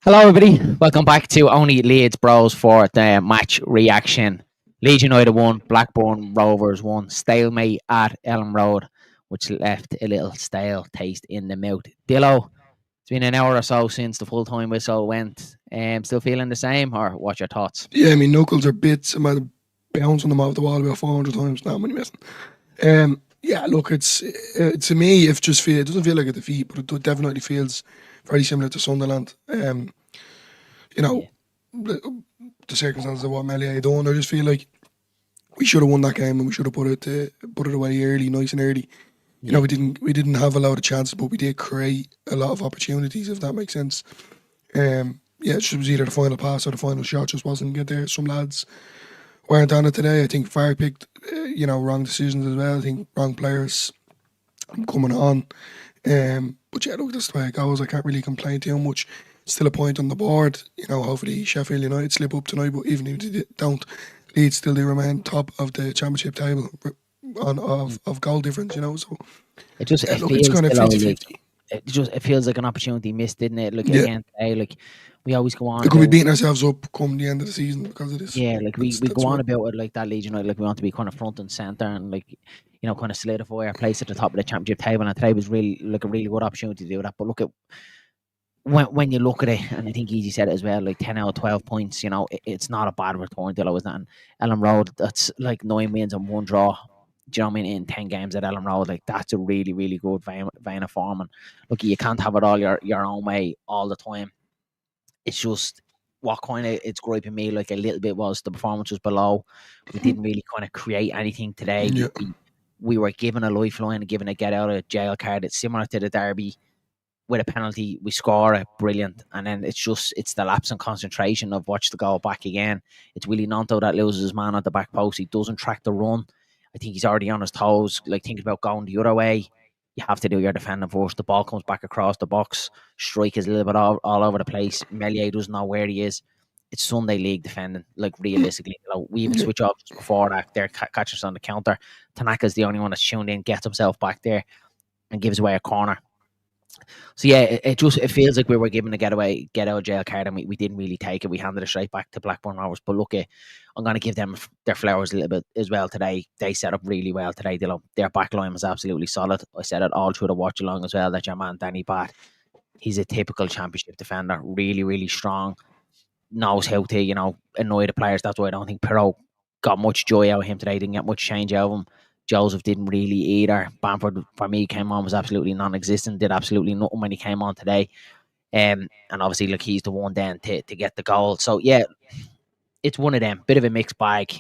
Hello, everybody. Welcome back to Only Leeds Bros for the match reaction. Leeds United won, Blackburn Rovers won. Stalemate at Elland Road, which left a little stale taste in the mouth. Dillo, it's been an hour or so since the full time whistle went. Still feeling the same, or what's your thoughts? Yeah, I mean, knuckles are bits. I might have bouncing them off the wall about 400 times now. I'm only messing. Yeah, look, to me, it doesn't feel like a defeat, but it definitely feels very similar to Sunderland. You know, Yeah, the circumstances of what Melia done. I just feel like we should have won that game and we should have put it away early, nice and early. yeah, We didn't have a lot of chances, but we did create a lot of opportunities, if that makes sense. Yeah, it just was either the final pass or the final shot just wasn't get there. Some lads weren't on it today. I think Fire picked, wrong decisions as well. I think wrong players coming on. But yeah, look, that's the way it goes. I can't really complain too much. Still a point on the board. Hopefully Sheffield United slip up tonight, but even if they don't, Leeds still do remain top of the championship table of goal difference, So it just yeah, it look, it's feels kind of still like 50-50. it feels like an opportunity missed, didn't it? Like Yeah. again today, like we always go on We could be about. beating ourselves up come the end of the season because of this. Yeah, like we, That's we that's go on what about it like that Legion United, like we want to be kind of front and centre and like kind of solidify our place at the top of the championship table. And today was really like a really good opportunity to do that. But look at when you look at it, and I think Easy said it as well, like 10 out of 12 points, it's not a bad return deal. I was not. And Ellen Road, that's like 9 wins and one draw. Do you know what I mean? In 10 games at Ellen Road, like that's a really, really good vein of form. And look, you can't have it all your own way all the time. It's just what kind of it's griping me like a little bit was the performance was below. We didn't really kind of create anything today. yeah. We were given a lifeline and given a get out of jail card. It's similar to the derby with a penalty. We score it, brilliant, and then it's the lapse in concentration of watch the goal back again. It's Willie Nanto that loses his man at the back post. He doesn't track the run. I think he's already on his toes, like thinking about going the other way. You have to do your defending first. The ball comes back across the box. Strike is a little bit all over the place. Melier doesn't know where he is. It's Sunday league defending, like realistically. We even Yeah. switch off just before that. They're catching us on the counter. Tanaka's the only one that's tuned in, gets himself back there, and gives away a corner. So yeah, it feels like we were given a get out of jail card, and we didn't really take it. We handed it straight back to Blackburn Rovers. But look, I'm going to give them their flowers a little bit as well today. They set up really well today. Their back line was absolutely solid. I said it all through the watch along as well that your man Danny Bat, he's a typical championship defender, really, really strong, knows how to annoy the players. That's why I don't think Perot got much joy out of him today. Didn't get much change out of him. Joseph didn't really either. Bamford for me came on was absolutely non-existent. Did absolutely nothing when he came on today. And obviously, like he's the one then to get the goal. So yeah, it's one of them. Bit of a mixed bag.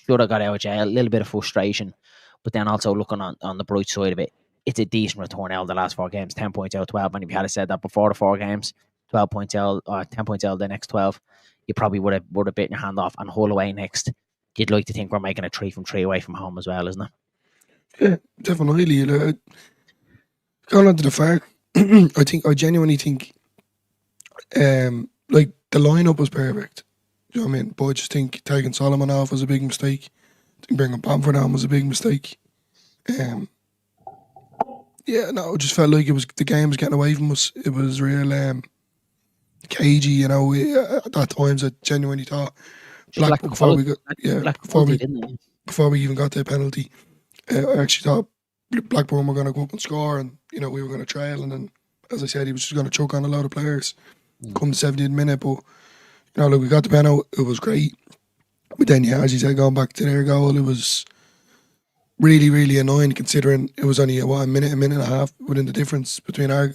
Should have got out of jail. A little bit of frustration, but then also looking on the bright side of it, it's a decent return out of the last 4 games. 10 points out of 12. And if you had said that before the 4 games, 12 points out or 10 points out of the next 12, you probably would have bitten your hand off and Hull away next. You'd like to think we're making a 3 from 3 away from home as well, isn't it? Yeah, definitely. Going on to the fact, I genuinely think, like the lineup was perfect. You know what I mean? But I just think taking Solomon off was a big mistake. I think bringing Bamford on was a big mistake. Um, yeah, no, it just felt like the game was getting away from us. It was real cagey. At times I genuinely thought Just lack of before we quality. got Lack of quality, didn't it? before we even got the penalty, I actually thought Blackburn were going to go up and score, and we were going to trail, and then as I said, he was just going to choke on a lot of players. Mm. Come the 70th minute, but look, we got the penalty. It was great, but then yeah, as you said, going back to their goal, it was really, really annoying considering it was only a minute and a half within the difference between our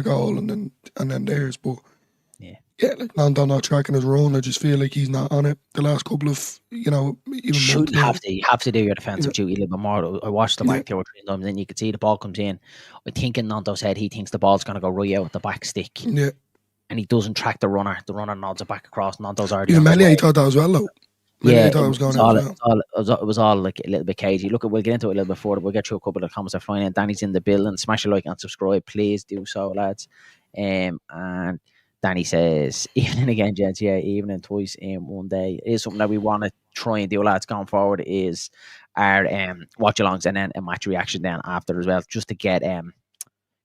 goal and then theirs. But Yeah. yeah, like Landon not tracking his run. I just feel like he's not on it the last couple of even Should months you now. have to do your You defensive know, duty a little bit more. I watched the yeah, back 2 or 3 times, and you could see the ball comes in. I think in Nanto's head, he thinks the ball's going to go right out the back stick, yeah. and he doesn't track the runner. The runner nods it back across. Nanto's already Even on his Melia, way. thought that as well though. Yeah, Melia thought it was going out as well. it was all like a little bit cagey. Look, we'll get into it a little bit further. We'll get through a couple of comments are flying in. Danny's in the building. Smash a like and subscribe, please do so, lads. And Danny says, evening again, gents. Yeah, evening twice in one day. It is something that we want to try and do, lads, going forward. Is our watch alongs and then a match reaction then after as well, just to get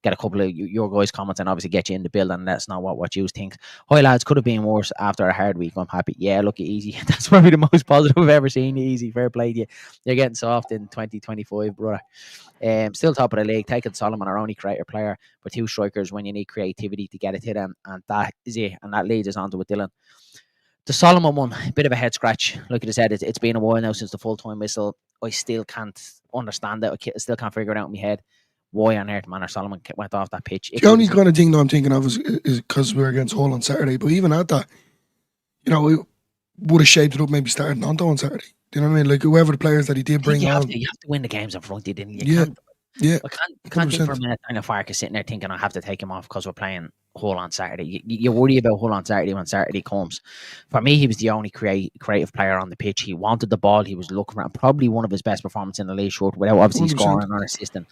get a couple of your guys' comments and obviously get you in the build and let us know what you think. Hi lads, could have been worse after a hard week. I'm happy. Yeah, look, easy. That's probably the most positive I've ever seen. Easy, fair play to you. You're getting soft in 2025, brother. Still top of the league. Taking Solomon, our only creator player, but 2 strikers when you need creativity to get it to them, and that is it. And that leads us on to with Dylan. The Solomon one, a bit of a head scratch. Like I said, it's been a while now since the full-time whistle. I still can't understand it. I still can't figure it out in my head. Why on earth Manor Solomon went off that pitch? The only kind of thing that I'm thinking of is because we were against Hull on Saturday. But even at that, we would have shaped it up maybe starting Nanto on Saturday. Do you know what I mean? Like whoever the players that he did bring on. You have to win the games in front, didn't you? Yeah. I can't think for a minute Daniel Farke is sitting there thinking I have to take him off because we're playing Hull on Saturday. You worry about Hull on Saturday when Saturday comes. For me, he was the only creative player on the pitch. He wanted the ball. He was looking for it. Probably one of his best performances in the league short without obviously 100%. Scoring or assisting.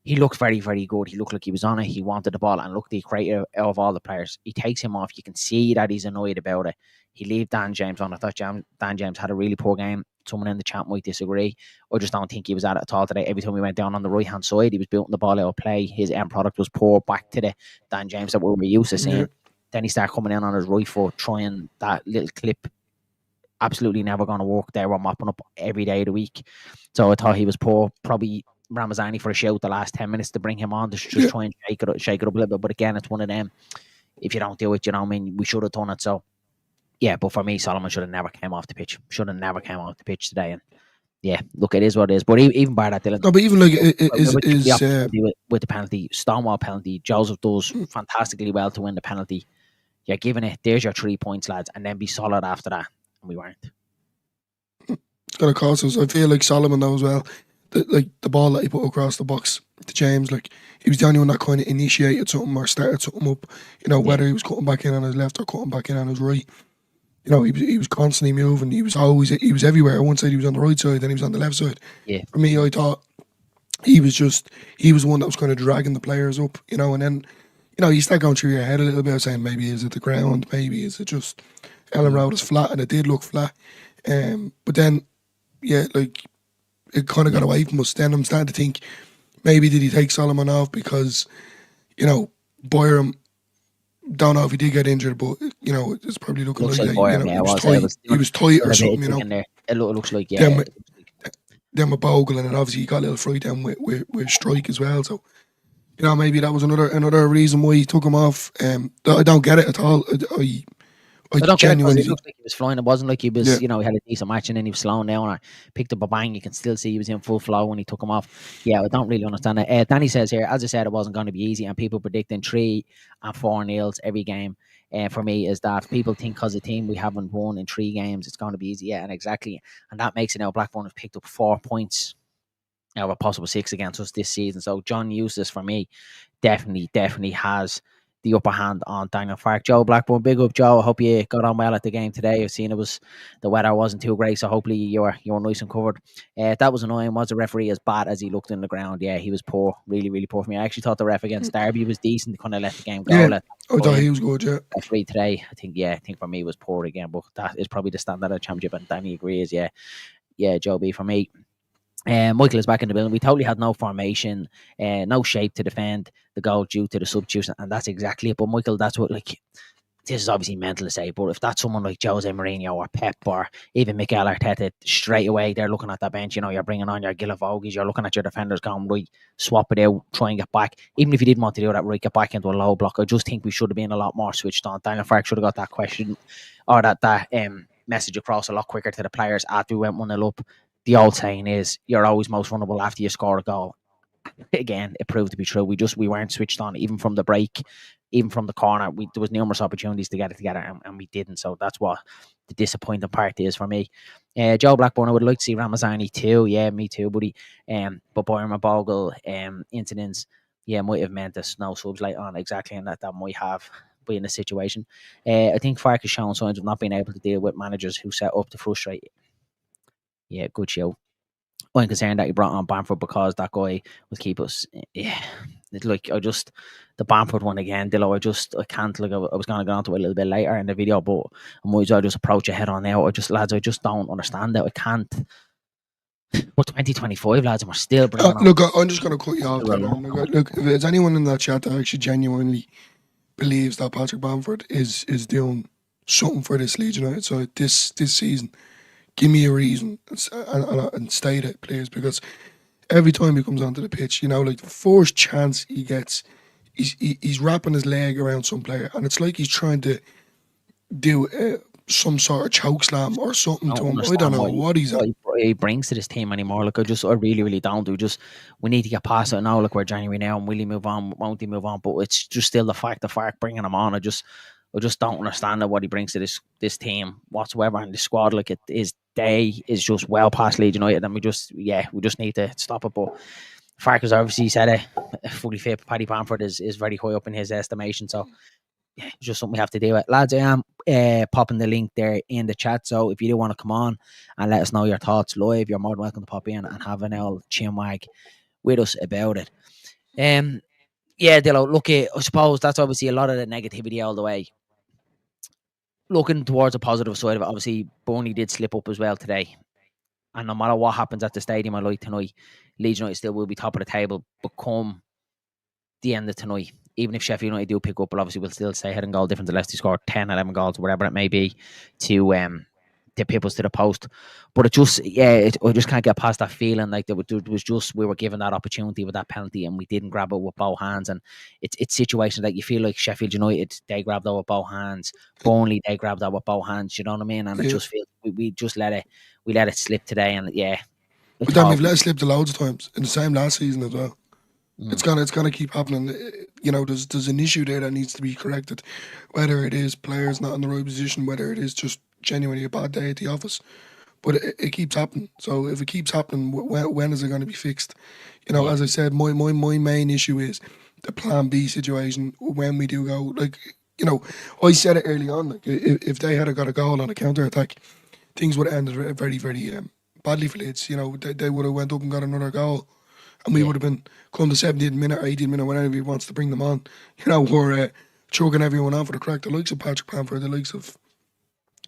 He looked very, very good. He looked like he was on it. He wanted the ball and looked the creative of all the players. He takes him off. You can see that he's annoyed about it. He leaves Dan James on. I thought Dan James had a really poor game. Someone in the chat might disagree. I just don't think he was at it at all today. Every time he went down on the right-hand side, he was building the ball out of play. His end product was poor back to the Dan James that we were used to seeing. Then he started coming in on his right foot, trying that little clip. Absolutely never going to work there. We're mopping up every day of the week. So I thought he was poor. Probably Ramazani for a shout the last 10 minutes to bring him on to just try and shake it up a little bit. But again, it's one of them. If you don't do it, we should have done it. So, yeah, but for me, Solomon should have never came off the pitch. Should have never came off the pitch today. And yeah, look, it is what it is. But even by that, Dylan. No, but even like with the penalty, Stonewall penalty, Joseph does fantastically well to win the penalty. You're giving it. There's your 3 points, lads, and then be solid after that. And we weren't. It's gonna cost us. I feel like Solomon though as well. The ball that he put across the box to James, like he was the only one that kind of initiated something or started something up. Whether he was cutting back in on his left or cutting back in on his right. He was constantly moving. He was everywhere. One side he was on the right side, then he was on the left side. Yeah. For me, I thought he was the one that was kind of dragging the players up. And then you start going through your head a little bit, saying maybe is it the ground, maybe is it just Elland Road is flat, and it did look flat. But then, like it kind of got away from us. Then I'm starting to think maybe did he take Solomon off because Byram. Don't know if he did get injured, but it's probably looking like that. He was tight or something. It looks like Then with Bogle, and then obviously he got a little fright then with Strike as well. So maybe that was another reason why he took him off. I don't get it at all. I don't genuinely. It looked like he was flying. It wasn't like he was, he had a decent match and then he was slowing down or picked up a bang. You can still see he was in full flow when he took him off. Yeah, I don't really understand it. Danny says here, as I said, it wasn't going to be easy, and people predicting 3 and 4 nils every game. For me, is that people think because a team we haven't won in 3 games, it's going to be easy. Yeah, and exactly, and that makes it now. Blackburn have picked up 4 points out of a possible 6 against us this season. So John Eustace for me definitely has the upper hand on Daniel Farke. Joe Blackburn, big up Joe. I hope you got on well at the game today. I've seen the weather wasn't too great, so hopefully you were nice and covered. That was annoying. Was the referee as bad as he looked in the ground? Yeah, he was poor, really, really poor for me. I actually thought the ref against Derby was decent. They kind of let the game go. Yeah, I thought he was good. Yeah, referee today, I think for me was poor again, but that is probably the standard of the championship, and Danny agrees. Yeah, Joe B for me. Michael is back in the building. We totally had no formation, no shape to defend the goal due to the substitution, and that's exactly it. But Michael, that's what this is obviously mental to say, but if that's someone like Jose Mourinho or Pep or even Mikel Arteta, straight away they're looking at that bench. You're bringing on your Gilavogies, you're looking at your defenders going right, swap it out, try and get back. Even if you didn't want to do that, right, get back into a low block. I just think we should have been a lot more switched on. Daniel Farke should have got that question or that message across a lot quicker to the players after we went 1-0 up. The old saying is you're always most vulnerable after you score a goal. Again, it proved to be true. We weren't switched on, even from the break, even from the corner. There was numerous opportunities to get it together, and we didn't. So that's what the disappointing part is for me. Joe Blackburn, I would like to see Ramazani too. Yeah, me too, buddy. But Byron Bogle incidents, might have meant there's no subs late on exactly, and that might have been the situation. I think Farke has shown signs of not being able to deal with managers who set up to frustrate. Yeah, good show. I'm concerned that he brought on Bamford because that guy would keep us. Yeah, it's like the Bamford one again, Dillo. I can't. I was going to go on to it a little bit later in the video, but I might as well just approach it head on now. I just don't understand that. I can't. But 2025, lads, and we're still bringing on. Look, I'm just going to cut you off there. Look, if there's anyone in that chat that actually genuinely believes that Patrick Bamford is doing something for this Leeds United side this season, give me a reason and state it, please, because every time he comes onto the pitch, you know, like the first chance he gets, he's wrapping his leg around some player, and it's like he's trying to do some sort of choke slam or something to him. I don't know what he brings to this team anymore. Like I really don't. We need to get past it now. Look, we're January now, and will he move on? Won't he move on? But it's just still the fact of Fark bringing him on. I just don't understand what he brings to this team whatsoever, and the squad. Like his day is just well past Leeds United, and we just need to stop it. But Fark has obviously said it. Fully fit Paddy Bamford is very high up in his estimation. So yeah, it's just something we have to deal with. Lads, I am popping the link there in the chat. So if you do want to come on and let us know your thoughts live, you're more than welcome to pop in and have an old chinwag with us about it. Yeah, Dillo, look, I suppose that's obviously a lot of the negativity all the way. Looking towards a positive side of it, obviously, Burnley did slip up as well today. And no matter what happens at the stadium, I like tonight, Leeds United still will be top of the table, but come the end of tonight, even if Sheffield United do pick up, but obviously we'll still stay head and goal difference unless they score 10, 11 goals, whatever it may be, to people to the post. But I just can't get past that feeling like it was just we were given that opportunity with that penalty and we didn't grab it with both hands. And it's situations that you feel like Sheffield United, they grabbed that with both hands. Burnley, they grabbed that with both hands. You know what I mean? And it just feels we just let it slip today. And yeah, but then we've let it slip loads of times in the same last season as well. It's gonna keep happening. You know, there's an issue there that needs to be corrected. Whether it is players not in the right position, whether it is just genuinely a bad day at the office, but it keeps happening. So if it keeps happening, when is it going to be fixed? You know, as I said, my main issue is the Plan B situation when we do go. Like, you know, I said it early on. Like, if they had got a goal on a counter attack, things would have ended very badly for Leeds. You know, they would have went up and got another goal. And we would have been come the 70th minute or 80th minute, whenever he wants to bring them on. You know, we're choking everyone on for the crack. The likes of Patrick Bamford, the likes of,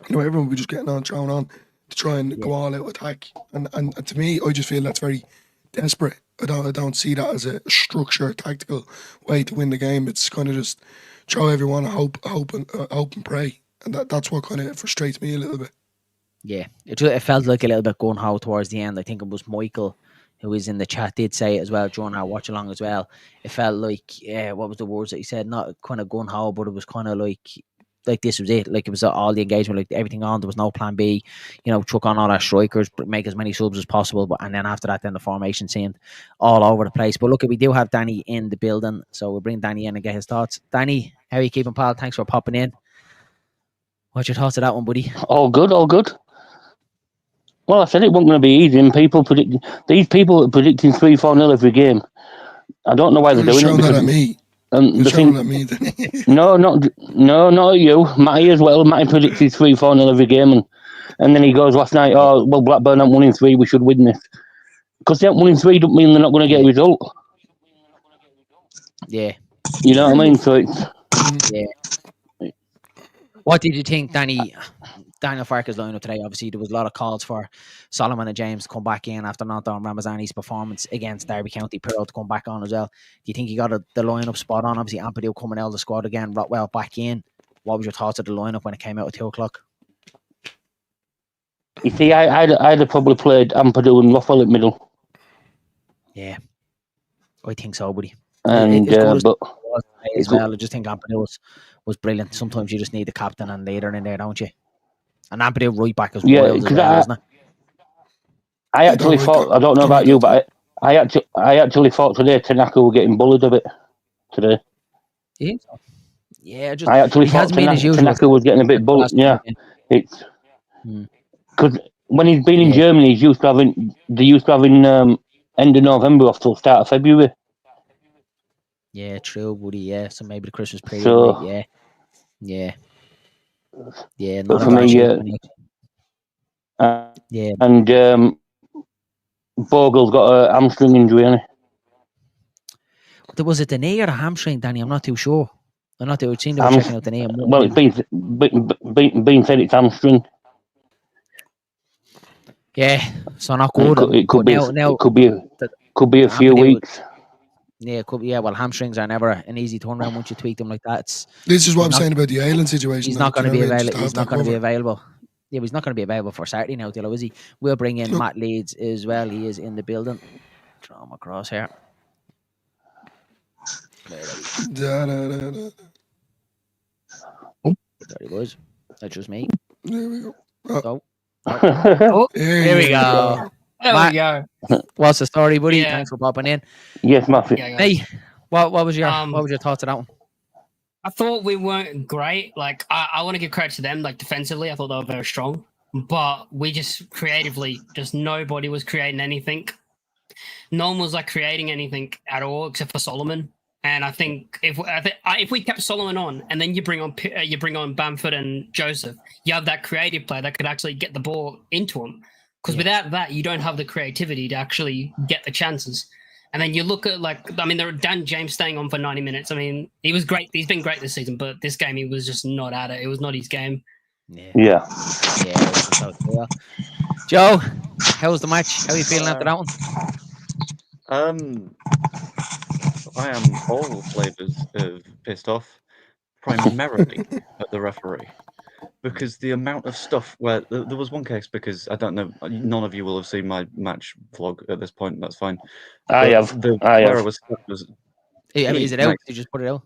you know, everyone would be just getting on, thrown on to try and go all out attack. And to me, I just feel that's very desperate. I don't see that as a structured, tactical way to win the game. It's kind of just throw everyone a hope and pray. And that's what kind of frustrates me a little bit. Yeah, it felt like a little bit gun ho towards the end. I think it was Michael who was in the chat did say it as well during our watch along as well. It felt like, what was the words that he said? Not kind of gun ho, but it was kind of like this was it. Like it was all the engagement, like everything on. There was no plan B. You know, chuck on all our strikers, make as many subs as possible. And then after that, then the formation seemed all over the place. But look, we do have Danny in the building, so we'll bring Danny in and get his thoughts. Danny, how are you keeping, pal? Thanks for popping in. What's your thoughts of that one, buddy? All good. Well, I said it wasn't going to be easy, and these people are predicting 3-4-0 every game. I don't know why they're doing it. Because, that at me. You're showing at me. No, not you. Matty as well. Matty predicted 3-4-0 every game, and then he goes last night, oh, well, Blackburn haven't won in 3, we should win this. Because they haven't won in 3 doesn't mean they're not going to get a result. Yeah. You know what I mean? So it's... Yeah. What did you think, Danny? Daniel Farke's lineup today, obviously there was a lot of calls for Solomon and James to come back in after not on Ramazani's performance against Derby County. Pirro to come back on as well. Do you think he got the lineup spot on? Obviously Ampadu coming out of the squad again, Rotwell back in. What was your thoughts of the lineup when it came out at 2 o'clock? You see, I'd have probably played Ampadu and Rotwell at middle. Yeah, I think so, buddy. And but as well, I just think Ampadu was brilliant. Sometimes you just need the captain and leader in there, don't you? And Ampadu right back as wild as well, isn't it? I actually thought, I don't know about you, but I actually thought today Tanaka were getting bullied a bit today. Yeah, I actually thought Tanaka was getting a bit bullied. Yeah, it's because when he's been in Germany, they used to having end of November off till start of February. Yeah, true, buddy. Yeah, so maybe the Christmas period. So, yeah. But for me, and Bogle's got a hamstring injury, hasn't he? Was it the knee or the hamstring, Danny? I'm not too sure. I'm not too sure. They were checking out the knee. Well, it's been said it's hamstring. Yeah, so not And good. it could But be now a few happening with weeks. yeah, could be, yeah. Well, hamstrings are never an easy turnaround once you tweak them like that. This is what He's I'm not saying about the Elland situation, he's though. not Do going you to know be what I mean? Just available. to He's have that not going to be cover. available. Yeah, he's not going to be available for Saturday now, Dillo, is he? We'll bring in No. Matt Leeds as well. He is in the building. Draw him across here. Where are we? Da, da, da, da. There he was. That's just me. There we go. Oh, Go. Oh, Here we you go. there Matt, we go. what's the story, buddy? Yeah. Thanks for popping in. Yes, Matthew. Yeah, guys. Hey, what was your thoughts on that one? I thought we weren't great. Like, I want to give credit to them. Like, defensively, I thought they were very strong. But we just creatively, just nobody was creating anything. No one was like creating anything at all except for Solomon. And I think if we kept Solomon on, and then you bring on Bamford and Joseph, you have that creative player that could actually get the ball into him. Because without that, you don't have the creativity to actually get the chances. And then you look at Dan James staying on for 90 minutes. I mean, he was great. He's been great this season, but this game he was just not at it. It was not his game. Yeah. Joe, how was the match? How are you feeling after that one? I am all flavours of pissed off, primarily at the referee, because the amount of stuff where there was one case, because I don't know, none of you will have seen my match vlog at this point. That's fine. I have. Where I was Is it out? You just put it out.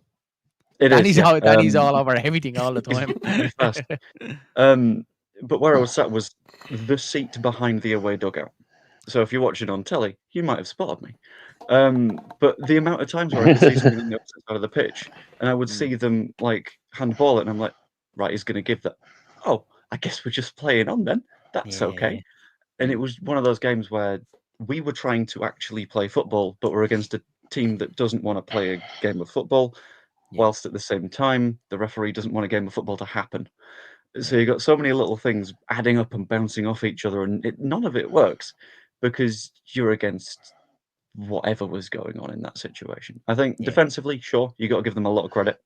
Danny's all over everything all the time. Fast. But where I was sat was the seat behind the away dugout. So if you're watching on telly, you might have spotted me. But the amount of times where I could see something on the opposite side of the pitch, and I would see them like handball it, and I'm like, right, he's going to give that. Oh, I guess we're just playing on then. That's okay. And it was one of those games where we were trying to actually play football, but we're against a team that doesn't want to play a game of football, whilst at the same time, the referee doesn't want a game of football to happen. So you got so many little things adding up and bouncing off each other, and none of it works because you're against whatever was going on in that situation. I think defensively, sure, you got to give them a lot of credit.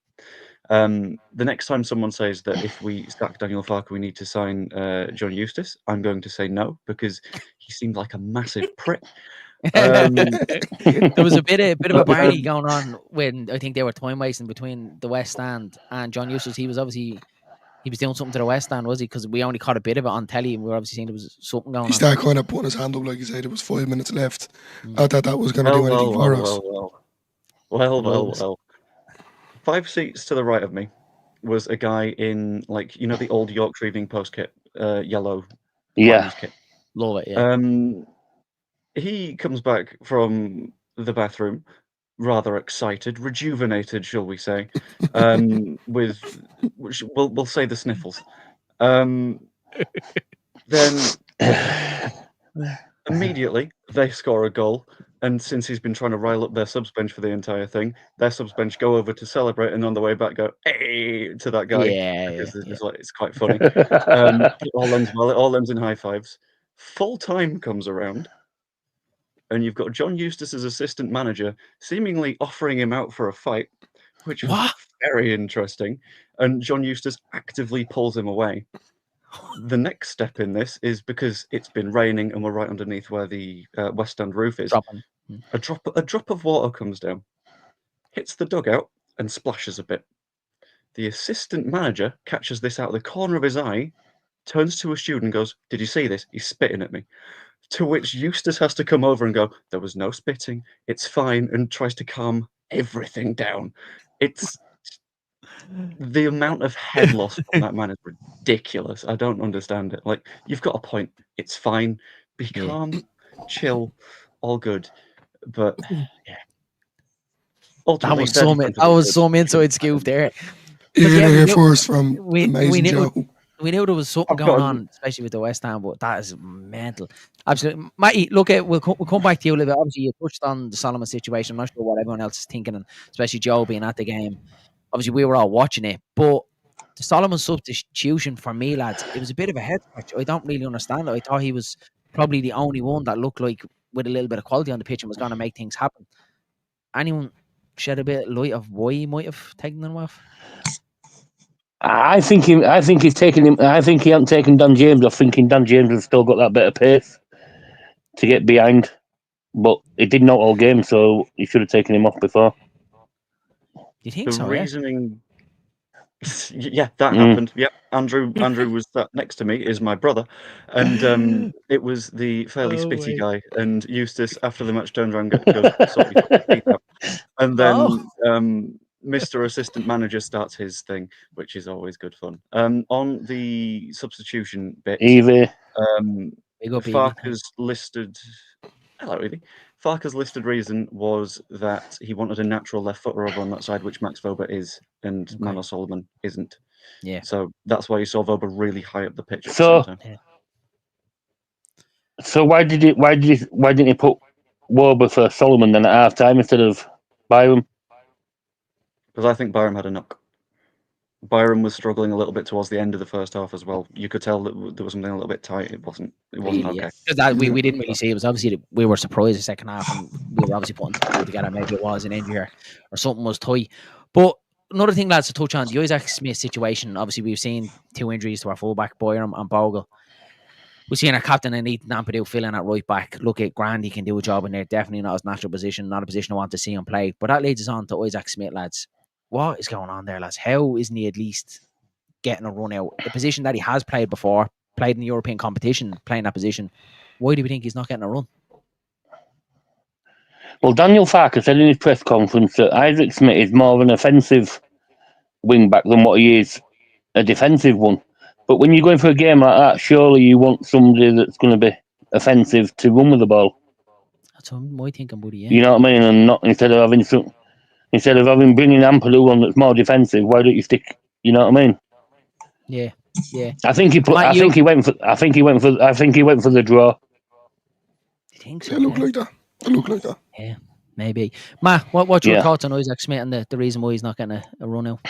The next time someone says that if we sack Daniel Farke, we need to sign John Eustace, I'm going to say no, because he seemed like a massive prick. There was a bit of a party going on when I think they were time wasting between the West Stand and John Eustace. He was doing something to the West Stand, was he? Because we only caught a bit of it on telly, and we were obviously seeing there was something going on. He started kind of putting his hand up, like you said. There was 5 minutes left. I thought that was going to do anything for us. Well. 5 seats to the right of me was a guy in, like, the old Yorkshire Evening Post kit, yellow. Kit. Love it, yeah. He comes back from the bathroom rather excited, rejuvenated, shall we say, with, which we'll say, the sniffles. Then immediately they score a goal, and since he's been trying to rile up their subs bench for the entire thing, their subs bench go over to celebrate, and on the way back go hey to that guy. It's quite funny. It all ends in high fives. Full time comes around, and you've got John Eustace's assistant manager seemingly offering him out for a fight, which was very interesting. And John Eustace actively pulls him away. The next step in this is, because it's been raining and we're right underneath where the West Stand roof is, a drop of water comes down, hits the dugout and splashes a bit. The assistant manager catches this out of the corner of his eye, turns to a student and goes, "Did you see this? He's spitting at me." To which Eustace has to come over and go, "There was no spitting, it's fine," and tries to calm everything down. It's the amount of head loss from that man is ridiculous. I don't understand it. Like, you've got a point. It's fine. Be calm, chill, all good. But ultimately, that was some inside scoop there. You're gonna hear first from amazing Joe. We knew there was something going on, especially with the West Ham, but that is mental. Absolutely. Matty, look, we'll come back to you a little bit. Obviously, you touched on the Solomon situation. I'm not sure what everyone else is thinking, and especially Joe being at the game. Obviously, we were all watching it, but the Solomon substitution for me, lads, it was a bit of a head scratch. I don't really understand it. I thought he was probably the only one that looked like with a little bit of quality on the pitch and was going to make things happen. Anyone shed a bit of light of why he might have taken them off? I think he's taken him. I think he hasn't taken Dan James off, thinking Dan James has still got that bit of pace to get behind. But he did not all game, so he should have taken him off before. You think The so? reasoning, yeah, that happened. Yeah, Andrew was sat next to me, is my brother, and it was the fairly spitty guy. And Eustace, after the match, turns around and goes, "Sort your fucking teeth out." And then Mr. Assistant Manager starts his thing, which is always good fun. On the substitution bit, Evie. Big up, Evie. Farker's listed. Hello, Evie. Farker's listed reason was that he wanted a natural left footer over on that side, which Max Vober is, and Okay. Manor Solomon isn't. Yeah. So that's why you saw Vober really high up the pitch at So- the same time. So why didn't he put Wober for Solomon then at half time instead of Byram? Because I think Byram had a knock. Byram was struggling a little bit towards the end of the first half as well. You could tell that there was something a little bit tight. It wasn't Really, okay. yeah. 'Cause that, we didn't really see. It was obviously that we were surprised the second half, and we were obviously putting together. Maybe it was an injury or something was tight. But another thing, lads, to touch on the Isaac Smith situation. Obviously, we've seen 2 injuries to our fullback, Boyer and Bogle. We've seen our captain and Ethan Ampadu fill in at right back. Look at Grand, he can do a job in there. Definitely not his natural position, not a position I want to see him play. But that leads us on to Isaac Smith, lads. What is going on there, lads? How isn't he at least getting a run out? The position that he has played before, played in the European competition, playing that position. Why do we think he's not getting a run? Well, Daniel Farker said in his press conference that Isaac Smith is more of an offensive wing back than what he is a defensive one. But when you're going for a game like that, surely you want somebody that's going to be offensive to run with the ball. That's what I'm thinking, buddy. Yeah. You know what I mean? And not instead of having bringing Ampadu on that's more defensive, why don't you stick? You know what I mean? Yeah. I think he went for the draw. You think so? It looked like that. It looked like that. Yeah, maybe. Matt, what's your Yeah. thoughts on Isaac Smith and the reason why he's not getting a run out?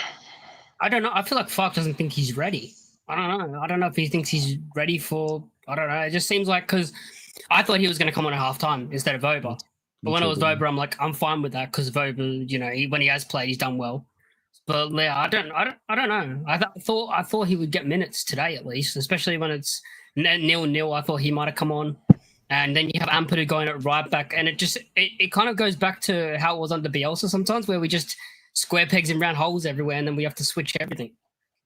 I don't know. I feel like Fark doesn't think he's ready. I don't know. I don't know if he thinks he's ready for. I don't know. It just seems like because I thought he was going to come on at half time instead of Vober. But when it was Vober, I'm like, I'm fine with that because Vober, you know, when he has played, he's done well. But yeah, I don't know. I thought he would get minutes today at least, especially when it's 0-0. I thought he might have come on, and then you have Ampadu going at right back, and it kind of goes back to how it was under Bielsa sometimes, where we just square pegs in round holes everywhere, and then we have to switch everything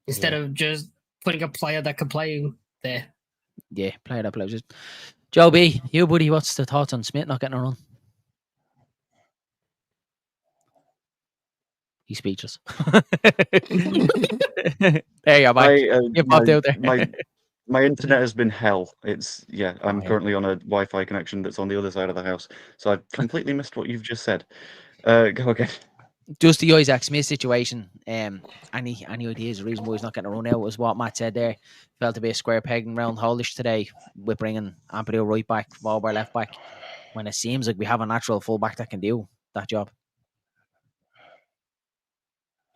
instead of just putting a player that could play there. Yeah, player that plays. Joe B, you buddy, what's the thoughts on Smith not getting a run? He's speechless. There you're back. You popped out there. My internet has been hell. I'm currently on a Wi-Fi connection that's on the other side of the house, so I completely missed what you've just said. Go again. Just the Isaac Smith situation. Any ideas? The reason why he's not getting a run out was what Matt said there. Felt to be a square peg and round hole-ish today with bringing Ampadu right back, Vober left back, when it seems like we have a natural fullback that can do that job.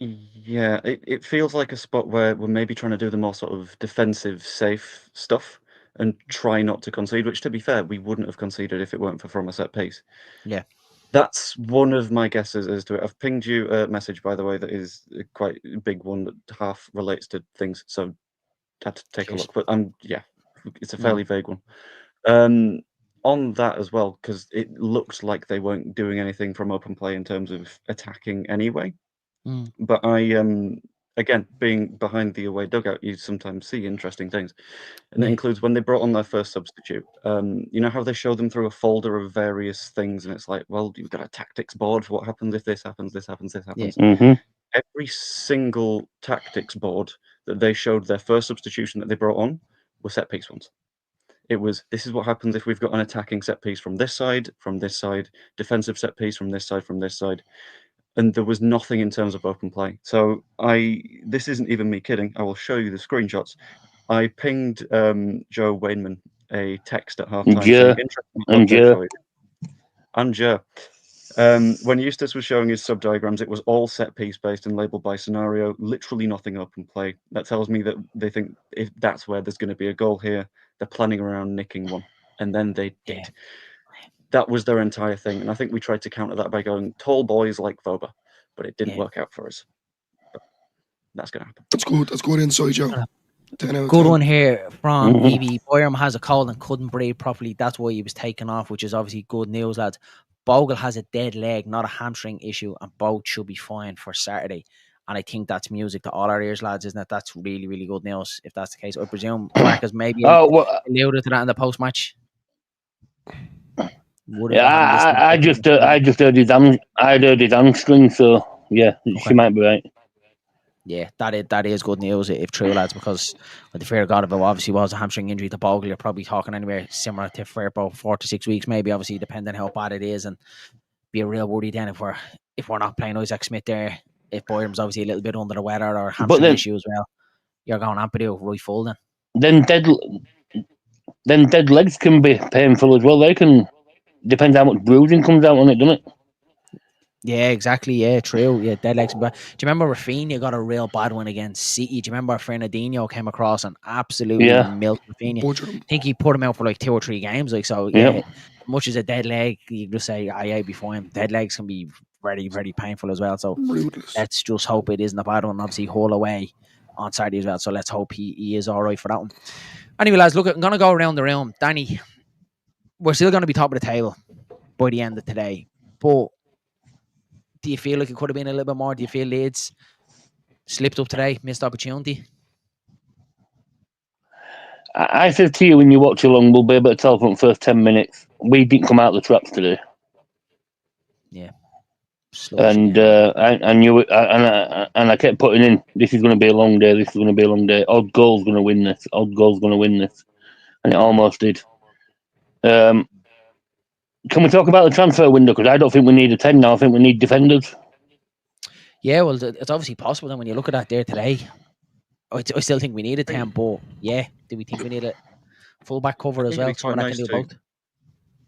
Yeah, it feels like a spot where we're maybe trying to do the more sort of defensive, safe stuff and try not to concede, which, to be fair, we wouldn't have conceded if it weren't from a set piece. Yeah. That's one of my guesses as to it. I've pinged you a message, by the way, that is quite a big one that half relates to things, so I had to take a look. But it's a fairly vague one. On that as well, because it looks like they weren't doing anything from open play in terms of attacking anyway. But again, being behind the away dugout, you sometimes see interesting things. And it includes when they brought on their first substitute. You know how they show them through a folder of various things, and it's like, well, you've got a tactics board. What happens if this happens, this happens, this happens? Yeah. Mm-hmm. Every single tactics board that they showed their first substitution that they brought on were set piece ones. It was, this is what happens if we've got an attacking set piece from this side, defensive set piece from this side. And there was nothing in terms of open play. So this isn't even me kidding. I will show you the screenshots. I pinged Joe Wainman a text at halftime. When Eustace was showing his sub diagrams, it was all set piece based and labeled by scenario, literally nothing open play. That tells me that they think if that's where there's going to be a goal here, they're planning around nicking one. And then they did. Yeah. That was their entire thing. And I think we tried to counter that by going tall boys like Vober, but it didn't work out for us. That's going to happen. That's good. That's good insight, Joe. 10 out of Good 10. one here from Evie. Boyram has a cold and couldn't breathe properly. That's why he was taken off, which is obviously good news, lads. Bogle has a dead leg, not a hamstring issue, and both should be fine for Saturday. And I think that's music to all our ears, lads, isn't it? That's really, really good news if that's the case. I presume Marcus maybe alluded to that in the post match. I just heard his hamstring, so yeah, she might be right. Yeah, that is good news if true, lads, because with the fear of God, if it obviously was a hamstring injury to Bogle, you're probably talking anywhere similar to for about 4 to 6 weeks, maybe, obviously, depending how bad it is, and be a real worry then if we're not playing Isaac Smith there, if Boyram's obviously a little bit under the weather or hamstring issue as well, you're going Ampadu right full then. Then dead legs can be painful as well. They can depend how much bruising comes out on it, doesn't it? Yeah, exactly. Yeah, true. Yeah, dead legs. But do you remember Rafinha got a real bad one against City? Do you remember Fernandinho came across and absolutely milked Rafinha? I think he put him out for like 2 or 3 games. Like, so yeah, much as a dead leg, you just say, yeah, before him. Dead legs can be very, very painful as well. So let's just hope it isn't a bad one. Obviously, Hull away on Saturday as well. So let's hope he is all right for that one. Anyway, lads, look, I'm going to go around the room. Danny, we're still going to be top of the table by the end of today. But do you feel like it could have been a little bit more? Do you feel Leeds slipped up today, missed opportunity? I said to you when you watch along, we'll be able to tell from the first 10 minutes. We didn't come out of the traps today. Yeah. And I kept putting in, this is going to be a long day, this is going to be a long day. Odd goal's going to win this, odd goal's going to win this. And it almost did. Can we talk about the transfer window? Because I don't think we need a 10 now. I think we need defenders. Yeah, well, it's obviously possible. Then when you look at that there today, I still think we need a 10. But yeah, do we think we need a full-back cover as well? Someone that can do both?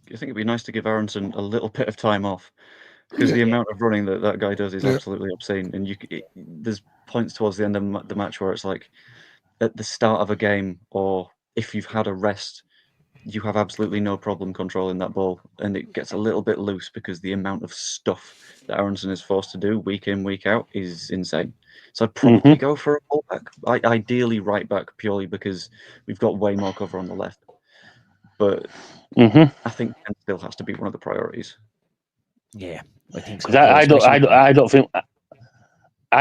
I think it'd be nice to give Aronson a little bit of time off. Because the amount of running that guy does is absolutely obscene. And there's points towards the end of the match where it's like at the start of a game, or if you've had a rest, you have absolutely no problem controlling that ball, and it gets a little bit loose because the amount of stuff that Aronson is forced to do week in, week out is insane. So I'd probably go for a fullback, ideally right back, purely because we've got way more cover on the left. But I think Ken still has to be one of the priorities. Yeah, I think so. I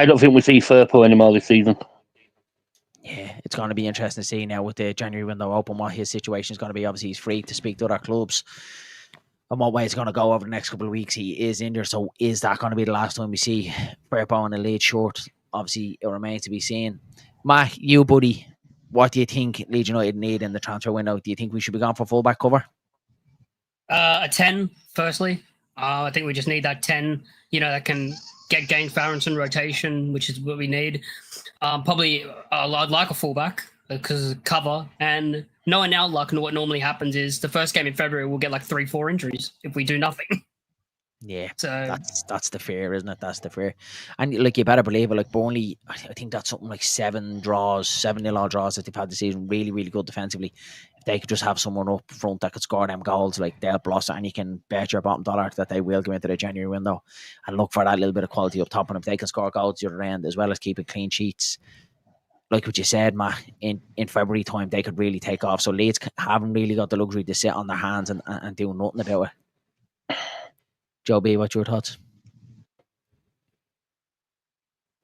don't think we see Firpo anymore this season. Yeah, it's going to be interesting to see now with the January window open what his situation is going to be. Obviously, he's free to speak to other clubs and what way it's going to go over the next couple of weeks. He is injured, so is that going to be the last time we see Firpo in a Leeds shirt? Obviously, it remains to be seen. Mac, you buddy, what do you think Leeds United need in the transfer window? Do you think we should be going for fullback cover? A 10, firstly. I think we just need that 10, that can get gains for Aronson rotation, which is what we need. Probably I'd like a fullback because of cover, and knowing our luck and what normally happens is the first game in February we'll get like 3-4 injuries if we do nothing. Yeah, so that's the fear, isn't it? That's the fear. And like, you better believe it, like Burnley, I think that's something like 7-0 draws that they've had this season, really, really good defensively. If they could just have someone up front that could score them goals, like they'll blossom, and you can bet your bottom dollar that they will go into the January window and look for that little bit of quality up top. And if they can score goals the other end, as well as keeping clean sheets, like what you said, Matt, in February time, they could really take off. So Leeds haven't really got the luxury to sit on their hands and do nothing about it. Joe B, what's your thoughts?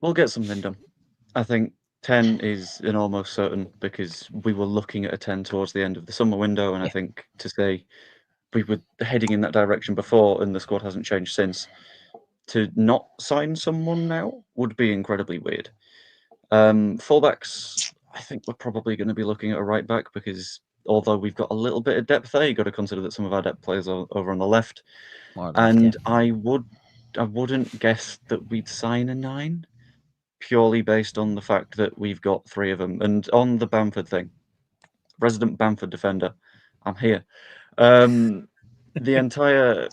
We'll get something done. I think 10 is an almost certain, because we were looking at a 10 towards the end of the summer window, and I think to say we were heading in that direction before and the squad hasn't changed since, to not sign someone now would be incredibly weird. Fullbacks, I think we're probably going to be looking at a right back, because although we've got a little bit of depth there, you've got to consider that some of our depth players are over on the left. And I wouldn't guess that we'd sign a 9, purely based on the fact that we've got 3 of them. And on the Bamford thing, resident Bamford defender, I'm here. The entire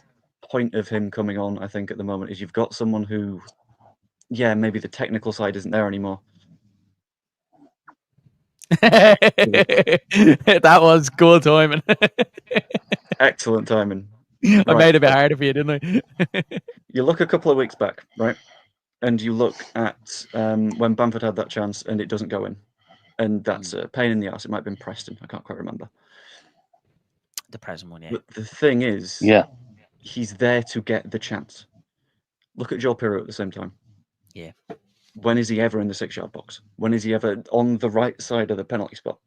point of him coming on, I think, at the moment is you've got someone who, maybe the technical side isn't there anymore. That was good timing. Excellent timing. I made it a bit harder for you, didn't I? You look a couple of weeks back, right? and you look at when Bamford had that chance and it doesn't go in, and that's a pain in the ass. It might have been Preston. I can't quite remember. The present one, yeah. But the thing is, he's there to get the chance. Look at Joel Pirro at the same time. Yeah. When is he ever in the 6-yard box? When is he ever on the right side of the penalty spot?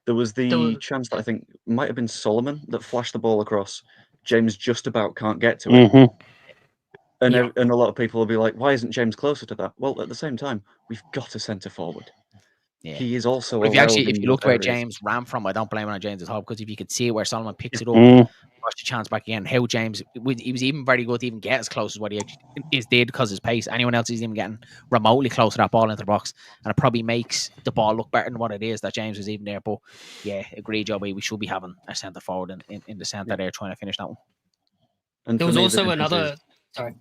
There was the chance that I think might have been Solomon that flashed the ball across. James just about can't get to it. And a lot of people will be like, why isn't James closer to that? Well, at the same time, we've got a centre forward. Yeah. He is also if you look where James ran from, I don't blame it on James at all, because if you could see where Solomon picks it up, watch the chance back again, how James, he was even very good to even get as close as what he actually did because of his pace. Anyone else is even getting remotely close to that ball into the box, and it probably makes the ball look better than what it is that James was even there. But yeah, agree, Joby, we should be having a centre forward in the centre there trying to finish that one. And there was also another. Sorry.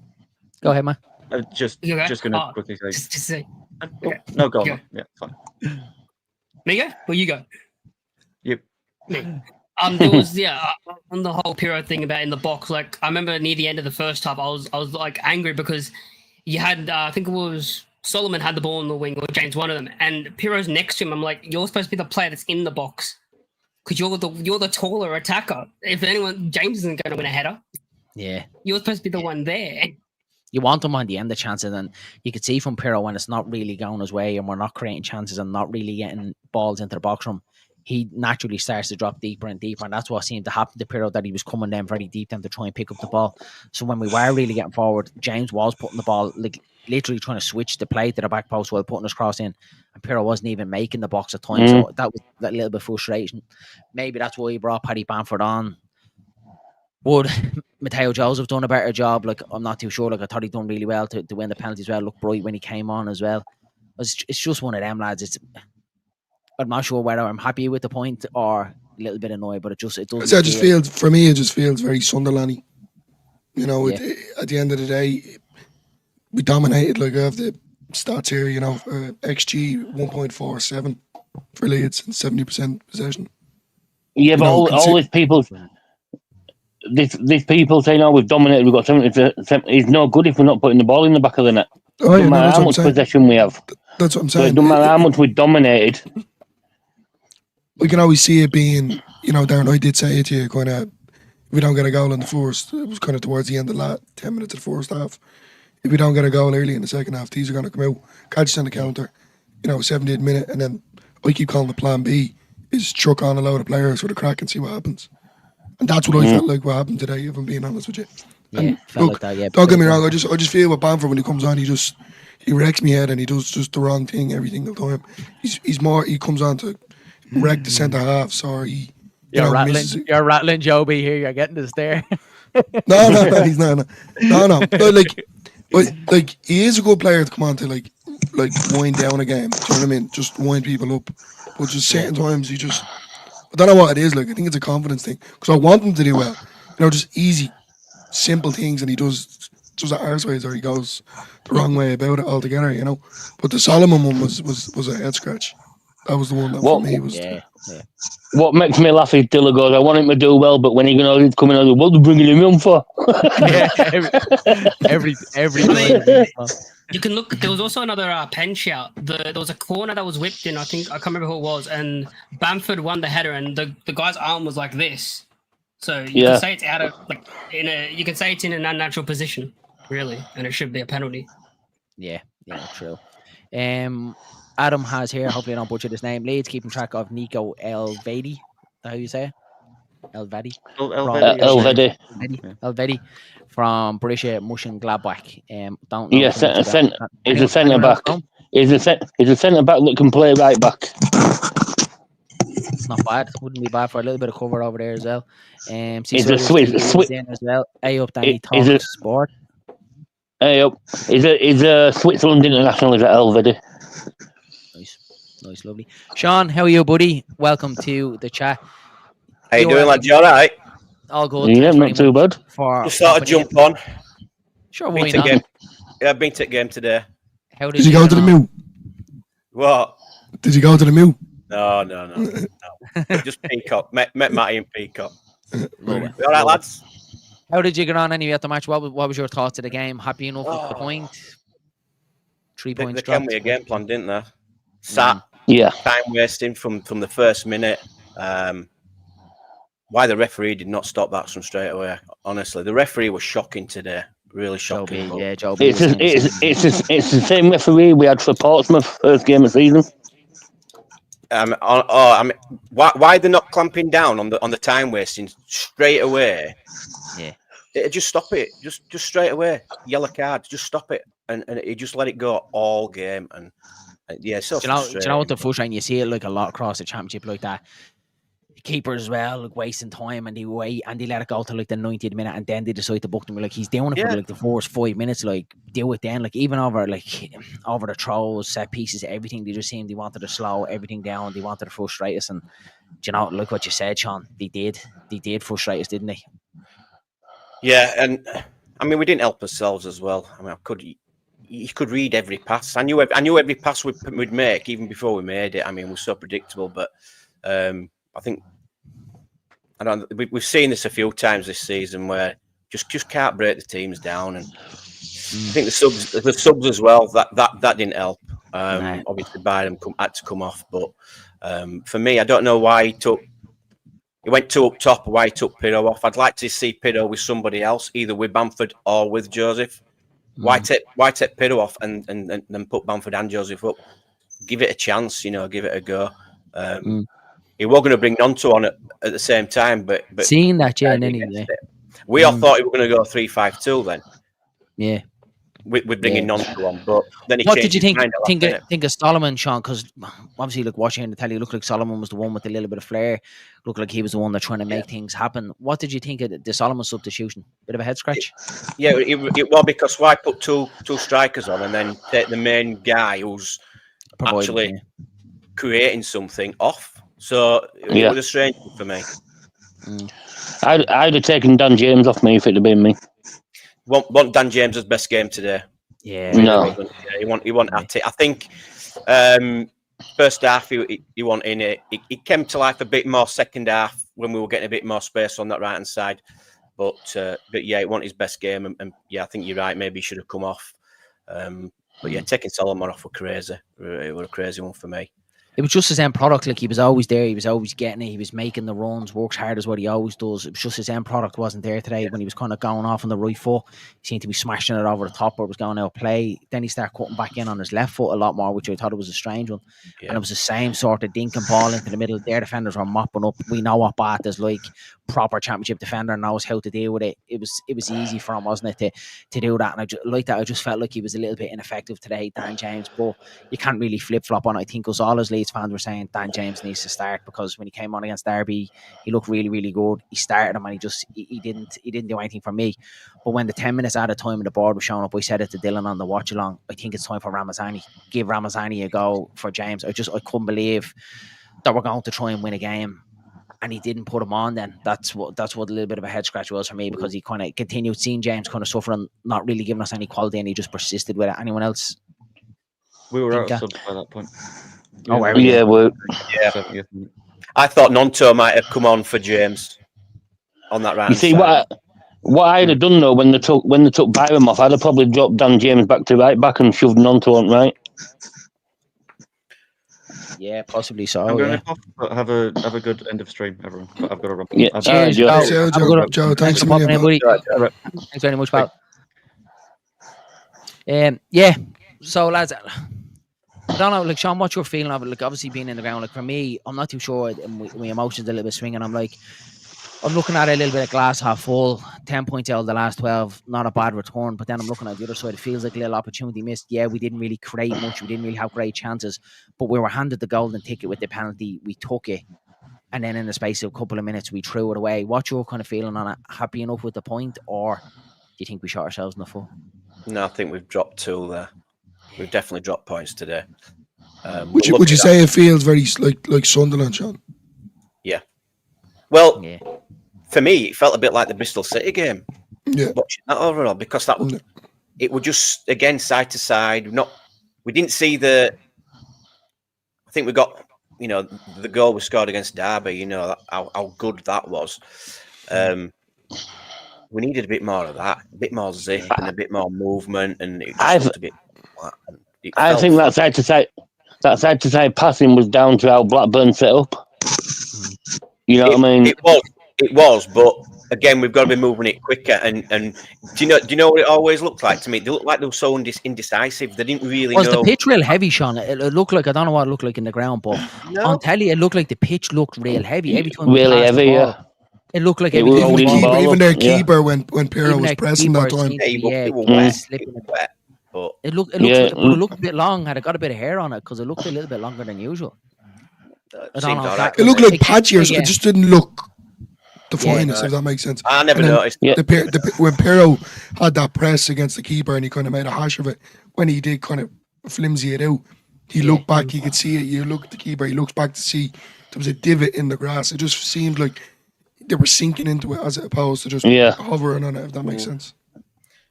Go ahead, man. Just going to quickly say. Just say. Okay. No, go on. Yeah, fine. Me go? Well, you go. Yep. Me. There was on the whole Pirro thing about in the box. Like I remember near the end of the first half, I was like angry because you had I think it was Solomon had the ball in the wing, or James, one of them, and Pirro's next to him. I'm like, you're supposed to be the player that's in the box because you're the taller attacker. If anyone, James isn't going to win a header. Yeah, you're supposed to be the one there. You want them on the end of chances, and you could see from Pirro when it's not really going his way and we're not creating chances and not really getting balls into the box room, he naturally starts to drop deeper and deeper, and that's what seemed to happen to Pirro, that he was coming down very deep then to try and pick up the ball. So when we were really getting forward, James was putting the ball, like literally trying to switch the play to the back post while putting his cross in, and Pirro wasn't even making the box at times. So that was that little bit of frustration. Maybe that's why he brought Paddy Bamford on. Would Mateo Joseph done a better job? Like, I'm not too sure. Like, I thought he'd done really well to win the penalties as well. Looked bright when he came on as well. It's just one of them, lads. I'm not sure whether I'm happy with the point or a little bit annoyed, but it doesn't. It just feels, for me, it just feels very Sunderland-y. You know, at the end of the day, we dominated. Like, I have the stats here, you know, XG 1.47 for Leeds and 70% possession. Yeah, but all these people... These people saying, "Oh, we've dominated, we've got 70%." It's no good if we're not putting the ball in the back of the net. No matter how much possession we have. That's what I'm saying. So no matter how much we dominated. We can always see it being, you know, Darren, I did say it to you, kind of, if we don't get a goal in the first, it was kind of towards the end of the 10 minutes of the first half. If we don't get a goal early in the second half, these are going to come out, catch us on the counter, you know, 70th minute, and then I keep calling the plan B, is chuck on a load of players for the crack and see what happens. And that's what I felt like what happened today, if I'm being honest with you. Yeah, felt like that, yeah. Don't get me wrong, I just feel with Bamford when he comes on, he wrecks me head and he does just the wrong thing every single time. He comes on to wreck the centre halves, or he you're rattling Joby here, you're getting this there. No, he's not. No. Like he is a good player to come on to like wind down a game. Do you know what I mean? Just wind people up. But just certain times I don't know what it is. Like, I think it's a confidence thing, because I want him to do well. You know, just easy, simple things, and he does it arseways, or he goes the wrong way about it altogether. You know. But the Solomon one was a head scratch. That was the one that for me was. Yeah. What makes me laugh is Dilla goes, "I want him to do well, but when he he's coming out, what are they bringing him in for?" Yeah, every you can look. There was also another pen shout. There was a corner that was whipped in. I can't remember who it was, and Bamford won the header, and the guy's arm was like this. So you can say it's out of you can say it's in an unnatural position, really, and it should be a penalty. Yeah, true. Adam has here, hopefully I don't butcher his name, Leeds keeping track of Nico Elvedi. Is that how you say it? Elvedi. Elvedi from Borussia Mönchengladbach. Don't know. Yes, he's a centre back. He's a centre back that can play right back. It's not bad. Wouldn't be bad for a little bit of cover over there as well. He's a Swiss as well. Hey up, Danny. Talk sport. Hey up. He's a Switzerland international. Is at Elvedi. Nice, lovely. Sean, how are you, buddy? Welcome to the chat. How you doing, lads? You all right? All good. Yeah, not too bad. Just thought I'd jump on. Sure, why not? Yeah, I've been to the game today. How did you go to the mill? What? Did you go to the mill? No. Just Peacock. Met Matty in Peacock. All right, lads? How did you get on anyway at the match? What was your thoughts of the game? Happy enough with the point? 3 They points came dropped. with a game plan, didn't they? Sat, Yeah. time wasting from the first minute. Why the referee did not stop that from straight away? Honestly, the referee was shocking today. Really shocking. Joe B was saying It's the same referee we had for Portsmouth first game of the season. I mean, why they're not clamping down on the time wasting straight away? Yeah. Just stop it. Just straight away. Yellow card. Just stop it, and he just let it go all game. And yeah, so do you know what the frustrating? You see it like a lot across the championship like that. Keepers as well, like wasting time, and they wait and they let it go to like the 90th minute, and then they decide to book them. Like he's doing it for like the first 5 minutes. Like do it then. Like even over the throws, set pieces, everything. They just seemed they wanted to slow everything down. They wanted to frustrate us, and you know, like what you said, Sean, they did frustrate us, didn't they? Yeah, and I mean we didn't help ourselves as well. I mean, you could read every pass. I knew every pass we'd make even before we made it. I mean, it was so predictable, but I think we've seen this a few times this season where just can't break the teams down, and I think the subs as well that didn't help. Obviously, Biden had to come off, but for me, I don't know why he went two up top, or why he took Pirro off. I'd like to see Pirro with somebody else, either with Bamford or with Joseph. Why take Pirro off and then put Bamford and Joseph up? Give it a chance, give it a go. He was going to bring Nonto on at the same time, but seeing that, yeah, and then we all thought he was going to go 3-5-2 then. Yeah. With bringing Nonto on, but then he what changed did you his mind think of Solomon, Sean? Because obviously, like watching in the telly, it looked like Solomon was the one with a little bit of flair. Looked like he was the one that's trying to make things happen. What did you think of the Solomon substitution? Bit of a head scratch. It was because why put two strikers on and then take the main guy who's actually creating something off? So it was a strange thing for me. I'd have taken Dan James off me if it had been me. Want Dan James's best game today? Yeah, no. He want at it. I think first half he went in it. He came to life a bit more second half when we were getting a bit more space on that right hand side. But yeah, it wasn't his best game, and yeah, I think you're right. Maybe he should have come off. But yeah, taking Solomon off was crazy. It was a crazy one for me. It was just his end product. Like he was always there. He was always getting it. He was making the runs. Works hard as what he always does. It was just his end product wasn't there today. When he was kind of going off on the right foot, he seemed to be smashing it over the top, or was going out of play. Then he started cutting back in on his left foot a lot more, which I thought it was a strange one. And it was the same sort of dinking ball into the middle. Their defenders were mopping up. We know what Bath is like. Proper championship defender, knows how to deal with it. It was easy for him, wasn't it, to do that? And I just felt like he was a little bit ineffective today, Dan James. But you can't really flip flop on it. I think us all as Leeds fans were saying Dan James needs to start, because when he came on against Derby, he looked really, really good. He started him and he didn't do anything for me. But when the 10 minutes at a time and the board was showing up, I said it to Dylan on the watch along, I think it's time for Ramazani. Give Ramazani a go for James. I couldn't believe that we're going to try and win a game and he didn't put him on. Then that's what a little bit of a head scratch was for me, because he kind of continued seeing James kind of suffering, not really giving us any quality, and he just persisted with it. Anyone else? We were out of subs by that point. Yeah. I thought Nonto might have come on for James on that round. You see what I'd have done though when they took Byram off, I'd have probably dropped Dan James back to right back and shoved Nonto on right. Yeah, possibly so. I'm going to have a good end of stream, everyone. But I've got to run. Yeah. Cheers, Joe. Thanks for popping in, buddy. Thanks very much, pal. Yeah. So, lads, I don't know, like, Sean, what's your feeling of it? Like, obviously being in the ground, like, for me, I'm not too sure. My emotions are a little bit swinging. I'm looking at it a little bit of glass half full. 10 points out of the last 12, not a bad return. But then I'm looking at the other side. It feels like a little opportunity missed. Yeah, we didn't really create much. We didn't really have great chances. But we were handed the golden ticket with the penalty. We took it. And then in the space of a couple of minutes, we threw it away. What's your kind of feeling on it? Happy enough with the point? Or do you think we shot ourselves in the foot? No, I think we've dropped two there. We've definitely dropped points today. Would you say it feels very like Sunderland, Sean? Yeah. Well, for me, it felt a bit like the Bristol City game. Yeah. Watching that overall, because it was just again side to side. We didn't see the. I think we got the goal we scored against Derby. How good that was. We needed a bit more of that, a bit more zip and a bit more movement, and it just looked a bit. I think that side to side passing was down to how Blackburn set up. You know what I mean? It was, but again, we've got to be moving it quicker. And do you know what it always looked like to me? They looked like they were so indecisive. They didn't really know. Was the pitch real heavy, Sean? It looked like, I don't know what it looked like in the ground, but on telly, it looked like the pitch looked real heavy. Every time really heavy, the ball, it looked like was even their keeper when Piero was pressing that time. It was wet. But it looked a bit long. Had it got a bit of hair on it because it looked a little bit longer than usual. It looked like patchier. It just didn't look the finest, if that makes sense. I never noticed. When Piero had that press against the keeper and he kind of made a hash of it, when he did kind of flimsy it out, he looked back, he could see it. You look at the keeper, he looks back to see there was a divot in the grass. It just seemed like they were sinking into it as opposed to just hovering on it, if that makes sense.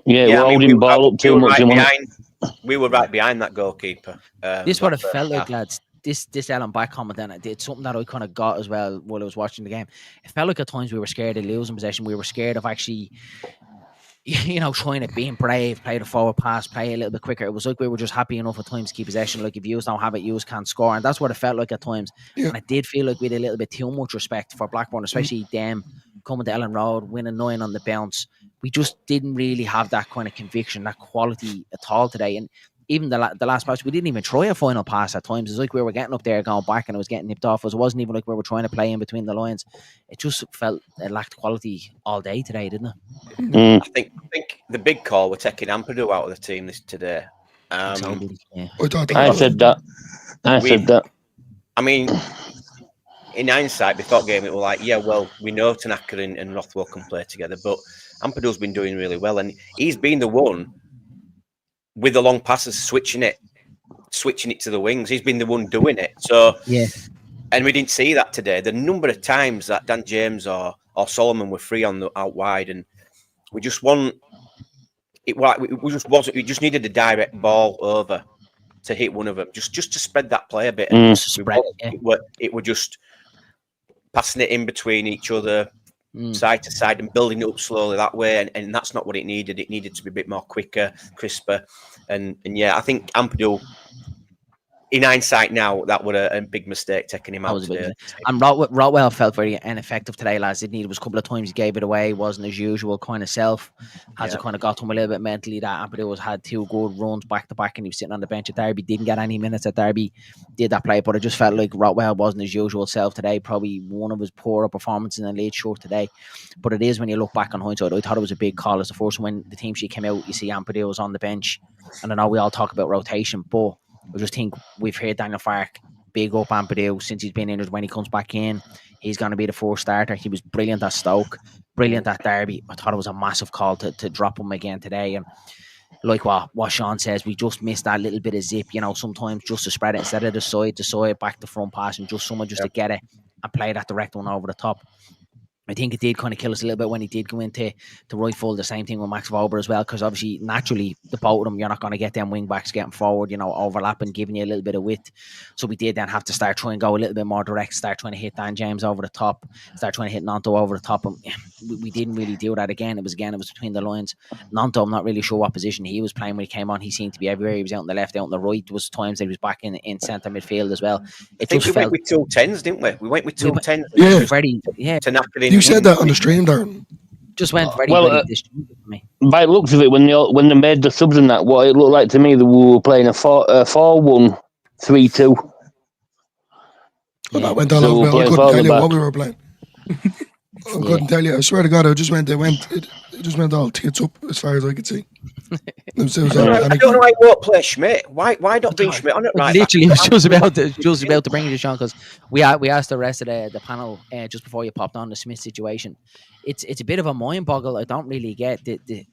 Yeah, we're holding ball up too much. We were right behind that goalkeeper. This is what it felt like, lads. This Elland back comment, and it's something that I kind of got as well while I was watching the game. It felt like at times we were scared of losing possession. We were scared of actually, trying to being brave, play the forward pass, play a little bit quicker. It was like we were just happy enough at times to keep possession. Like if you don't have it, you can't score, and that's what it felt like at times. Yeah. And I did feel like we had a little bit too much respect for Blackburn, especially them coming to Elland Road, winning 9 on the bounce. We just didn't really have that kind of conviction, that quality at all today. And even the last pass, we didn't even try a final pass at times. It's like we were getting up there, going back, and it was getting nipped off. It wasn't even like we were trying to play in between the lines. It just felt it lacked quality all day today, didn't it? I think the big call, we're taking Ampadu out of the team today. I said that. I mean, in hindsight, before game, it was like, we know Tanaka and Rothwell can play together, but Ampadu's been doing really well, and he's been the one with the long passes, switching it to the wings. He's been the one doing it. So, and we didn't see that today. The number of times that Dan James or Solomon were free on the out wide, and we just want it. We just wasn't. We just needed a direct ball over to hit one of them, just to spread that play a bit. And it were just passing it in between each other, side to side, and building it up slowly that way. And that's not what it needed. It needed to be a bit more quicker, crisper. And I think Ampadu, in hindsight now, that was a big mistake taking him out today. And Rotwell felt very ineffective today, lads, didn't he? There was a couple of times he gave it away, wasn't his usual kind of self. Has kind of got to him a little bit mentally. That Ampadu had 2 good runs back to back, and he was sitting on the bench at Derby. Didn't get any minutes at Derby. Did that play, but it just felt like Rotwell wasn't his usual self today. Probably one of his poorer performances in the Leeds shirt today. But it is, when you look back on hindsight, I thought it was a big call. As the first when the team sheet came out, you see Ampadu was on the bench, and I know we all talk about rotation, but I just think we've heard Daniel Farke big up Ampadu since he's been injured. When he comes back in, he's going to be the first starter. He was brilliant at Stoke, brilliant at Derby. I thought it was a massive call to drop him again today. And like what Sean says, we just missed that little bit of zip, sometimes just to spread it instead of the side to side, back to front pass, and just someone just to get it and play that direct one over the top. I think it did kind of kill us a little bit when he did go into right full. The same thing with Max Vober as well, because obviously naturally the both of them, you're not going to get them wing backs getting forward, overlapping, giving you a little bit of width. So we did then have to start trying to go a little bit more direct, start trying to hit Dan James over the top, start trying to hit Nanto over the top. And we didn't really do that again. It was between the lines. Nanto, I'm not really sure what position he was playing when he came on. He seemed to be everywhere. He was out on the left, out on the right. There was times that he was back in centre midfield as well. I think we went with 2 10s, didn't we? We went with 2 10s. You said that on the stream, Darren. Just went very distributed for me. By the looks of it, when they made the subs and that, what it looked like to me, that we were playing a 4-1-3-2. Well, that went on over. I couldn't tell you what we were playing. I couldn't tell you. I swear to God, it just went all tits up as far as I could see. I don't know why you won't play Schmidt. Why not bring Schmidt on it right? Literally, I was just about to bring you to Sean, because we asked the rest of the panel just before you popped on the Smith situation. It's a bit of a mind boggle. I don't really get the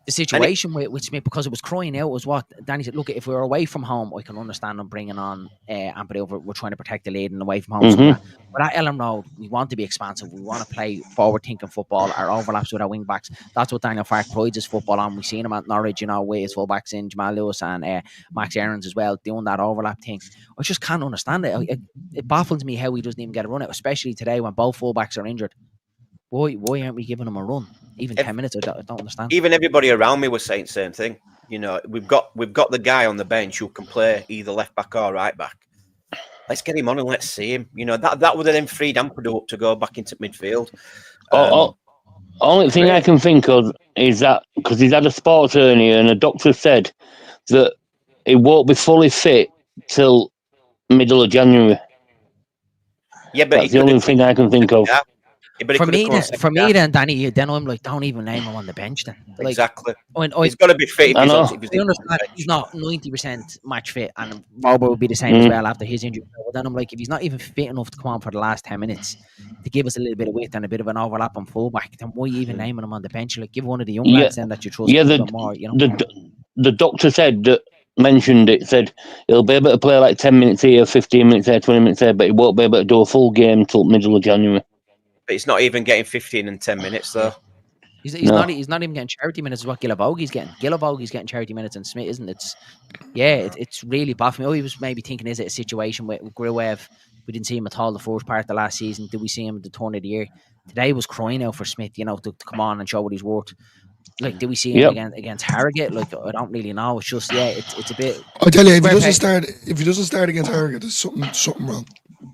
situation with Smith, because it was crying out was what Danny said. Look, if we were away from home, I can understand them bringing on Ampadu. We're trying to protect the lead and away from home. But at Elland Road, we want to be expansive. We want to play forward-thinking football. Our overlaps with our wing-backs. That's what Daniel Farke prides his football on. We've seen him at Norwich, with his full-backs in Jamal Lewis and Max Aarons as well, doing that overlap thing. I just can't understand it. It baffles me how he doesn't even get a run out, especially today when both full-backs are injured. Why aren't we giving him a run? Even 10 minutes, I don't understand. Even everybody around me was saying the same thing. You know, we've got the guy on the bench who can play either left back or right back. Let's get him on and let's see him. You know, that would have then freed Ampadu up to go back into midfield. Only thing I can think of is that because he's had a sports hernia and the doctor said that he won't be fully fit till middle of January. Yeah, but that's the only thing I can think of. Yeah, for me, then Danny, then I'm like, don't even name him on the bench. Then like, exactly, he's got to be fit. I know. I understand he's not 90% match fit, and Robert would be the same as well after his injury. But then I'm like, if he's not even fit enough to come on for the last 10 minutes to give us a little bit of width and a bit of an overlap on fullback, then why are you even naming him on the bench? Like, give one of the young lads then that you trust a bit more. You know, the doctor said that. Mentioned it, said he'll be able to play like 10 minutes here, 15 minutes there, 20 minutes there, but he won't be able to do a full game till middle of January. But he's not even getting 15 and 10 minutes though. He's not even getting charity minutes. Is what Gilavogi's getting. Gilavogi's getting charity minutes, and Smith isn't. It's really bad for me. He was maybe thinking, is it a situation with Gruev? We didn't see him at all the first part of the last season. Did we see him at the turn of the year? Today was crying out for Smith, you know, to come on and show what he's worth. Like, did we see him against Harrogate? Like, I don't really know. It's just, it's a bit. I tell you, if he doesn't start against Harrogate, there's something wrong.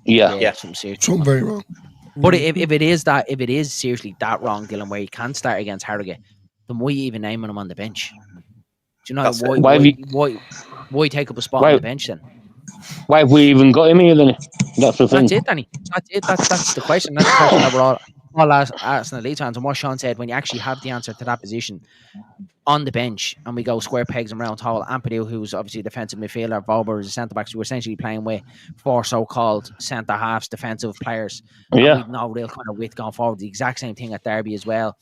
Yeah. Something very wrong. But if it is seriously that wrong, Dylan, where he can start against Harrogate, then why are you even naming him on the bench? Do you know why take up a spot on the bench then? Why have we even got him here then? That's the thing. That's it, Danny. That's it. That's the question. That's the question that we're all asking the Leeds fans. And what Sean said, when you actually have the answer to that position on the bench, and we go square pegs and round hole, Ampadu, who's obviously a defensive midfielder, Volber is a centre back, so we're essentially playing with 4 so-called centre halves, defensive players. Yeah. With no real kind of width going forward. The exact same thing at Derby as well.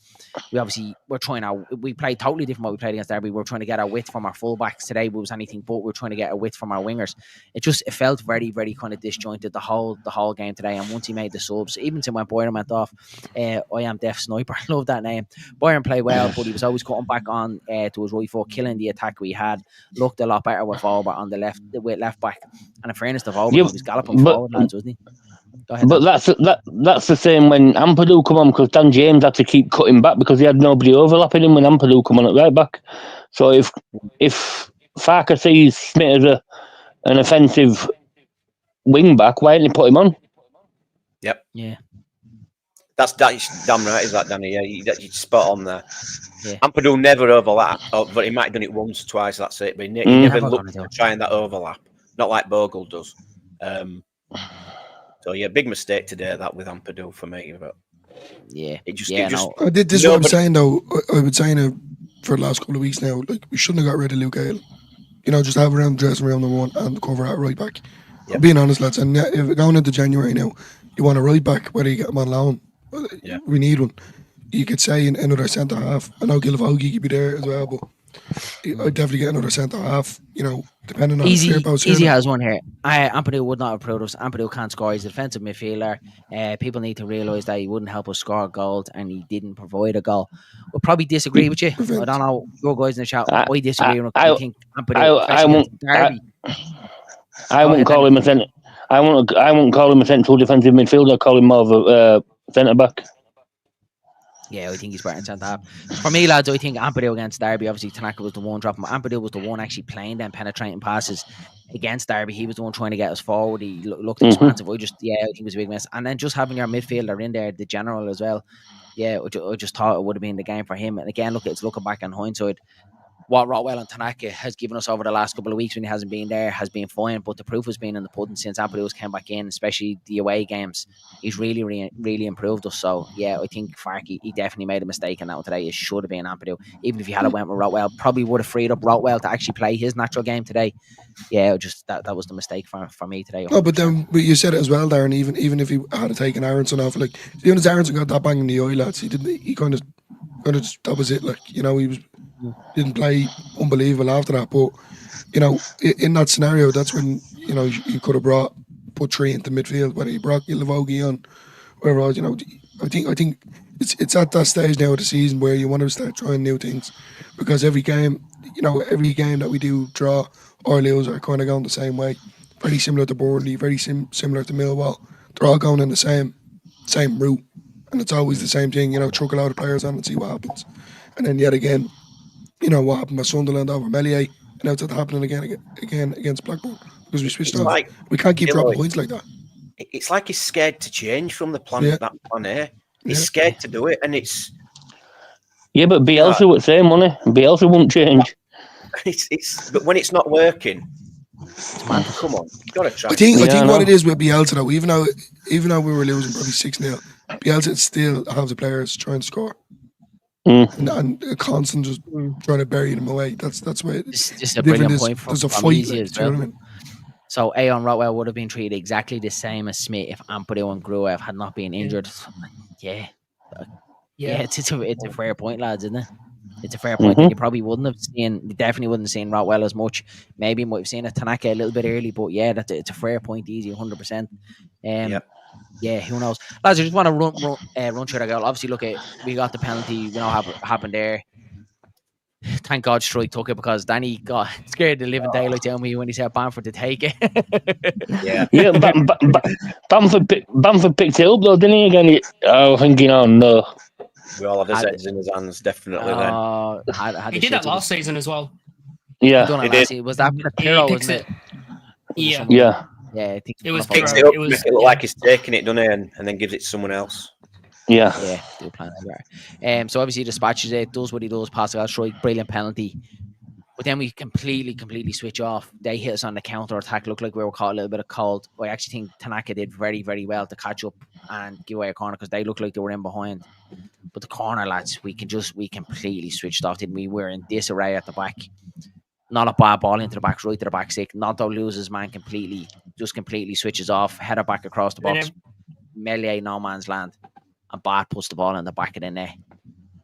We played totally different what we played against Derby. We're trying to get our width from our fullbacks. Today was anything but. We're trying to get our width from our wingers. It felt very, very kind of disjointed the whole game today. And once he made the subs, even when Boylan went off, I am Deaf Sniper. I love that name. Boylan played well, but he was always cutting back on to his right foot, killing the attack we had. Looked a lot better with Volber on the left back. And in fairness to Volber, he was galloping forward, lads, wasn't he? But that's the same when Ampadu come on, because Dan James had to keep cutting back because he had nobody overlapping him when Ampadu come on at right back. So if Farker sees Smith as an offensive wing back, why didn't he put him on? Yep. Yeah. That's damn right, is that, Danny? Yeah, you're spot on there. Yeah. Ampadu never overlapped, but he might have done it once, twice, that's it. But he never looked at trying that overlap. Not like Bogle does. So, yeah, big mistake today, that with Ampadu for me. But yeah. This is what I'm saying, though. I've been saying for the last couple of weeks now. Like, we shouldn't have got rid of Luke Hale. You know, just have him dressing round number 1 and cover at right back. Yep. I'm being honest, lads. And if going into January now, you want a right back, whether you get him on loan, we need one. You could say another centre half. I know Gilavogi could be there as well, but I'd definitely get another centre half, you know, depending on Easy has one here. Ampadu would not have approved us. Ampadu can't score. He's a defensive midfielder. People need to realise that he wouldn't help us score a goal, and he didn't provide a goal. We'll probably disagree with you. I don't know, your guys in the chat. I disagree. I think Ampadu, I wouldn't call him a centre. I wouldn't call him a central defensive midfielder. I'd call him more of a centre back. Yeah, I think he's better in centre half. For me, lads, I think Ampadu against Derby, obviously Tanaka was the one dropping, but Ampadu was the one actually playing them penetrating passes against Derby. He was the one trying to get us forward. He looked expansive. I think it was a big mess. And then just having your midfielder in there, the general as well. Yeah, I just thought it would have been the game for him. And again, it's looking back in hindsight. What Rotwell and Tanaka has given us over the last couple of weeks when he hasn't been there has been fine, but the proof has been in the pudding since Ampadu came back in, especially the away games. He's really, really, really improved us. So, yeah, I think Farky, he definitely made a mistake in that one today. It should have been Ampadu. Even if he had went with Rotwell, probably would have freed up Rotwell to actually play his natural game today. Yeah, just that was the mistake for me today. 100%. No, but you said it as well, Darren. Even if he had taken Aronson off, like, as soon as Aronson got that bang in the eye, lads, he kind of that was it. Like, you know, he didn't play unbelievable after that. But, you know, in that scenario, that's when, you know, you could have put 3 into midfield, whether you brought Gilavogi on, whatever else, you know. I think it's at that stage now of the season where you want to start trying new things, because every game that we do draw or lose are kind of going the same way. Very similar to Burnley, very similar to Millwall. They're all going in the same route, and it's always the same thing. You know, chuck a lot of players on and see what happens. And then yet again, you know, what happened with Sunderland over Melier, and now it's happening again against Blackburn because we switched off. Like, we can't keep dropping like, points like that. It's like he's scared to change from the plan. Yeah. That plan A. He's scared to do it, and it's. Yeah, but Bielsa would say money. Bielsa won't change. But when it's not working, man, come on, you got to try. I think what it is with Bielsa though, even though we were losing probably 6-0, Bielsa still have the players trying to score. And a constant just trying to bury them away. That's why it's just a brilliant point there's a fight. Like, as well. You know what I mean? So Aon Rotwell would have been treated exactly the same as Smith if Ampadu and Gruev had not been injured. Yeah, it's a fair point, lads, isn't it? It's a fair point. You probably definitely wouldn't have seen Rotwell as much. Maybe you might have seen a Tanaka a little bit early, but yeah, it's a fair point, easy, 100%. Yeah, who knows? Lads, I just want to run through that goal. Obviously, we got the penalty, happened there. Thank God Stroy took it because Danny got scared the living daylights out of me when he said Bamford to take it. Bamford picked it up though, didn't he? Again, I was thinking, oh no. We all had his heads in his hands, definitely. He did that last season as well. Yeah, he did. Was that Piro, wasn't it? Yeah. Yeah, I think it was. Picks it up, make it look like he's taking it, doesn't he? And then gives it to someone else. Yeah. Do plan that. So obviously dispatches it, does what he does, Pascal strike, brilliant penalty. But then we completely switch off. They hit us on the counter attack. Looked like we were caught a little bit of cold. I actually think Tanaka did very, very well to catch up and give away a corner because they looked like they were in behind. But the corner, lads, we completely switched off, didn't we? We're in disarray at the back. Not a bad ball into the back, right to the back stick. Nanto loses man completely switches off, header back across the box. Melier, no man's land. And Bart puts the ball in the back of the net.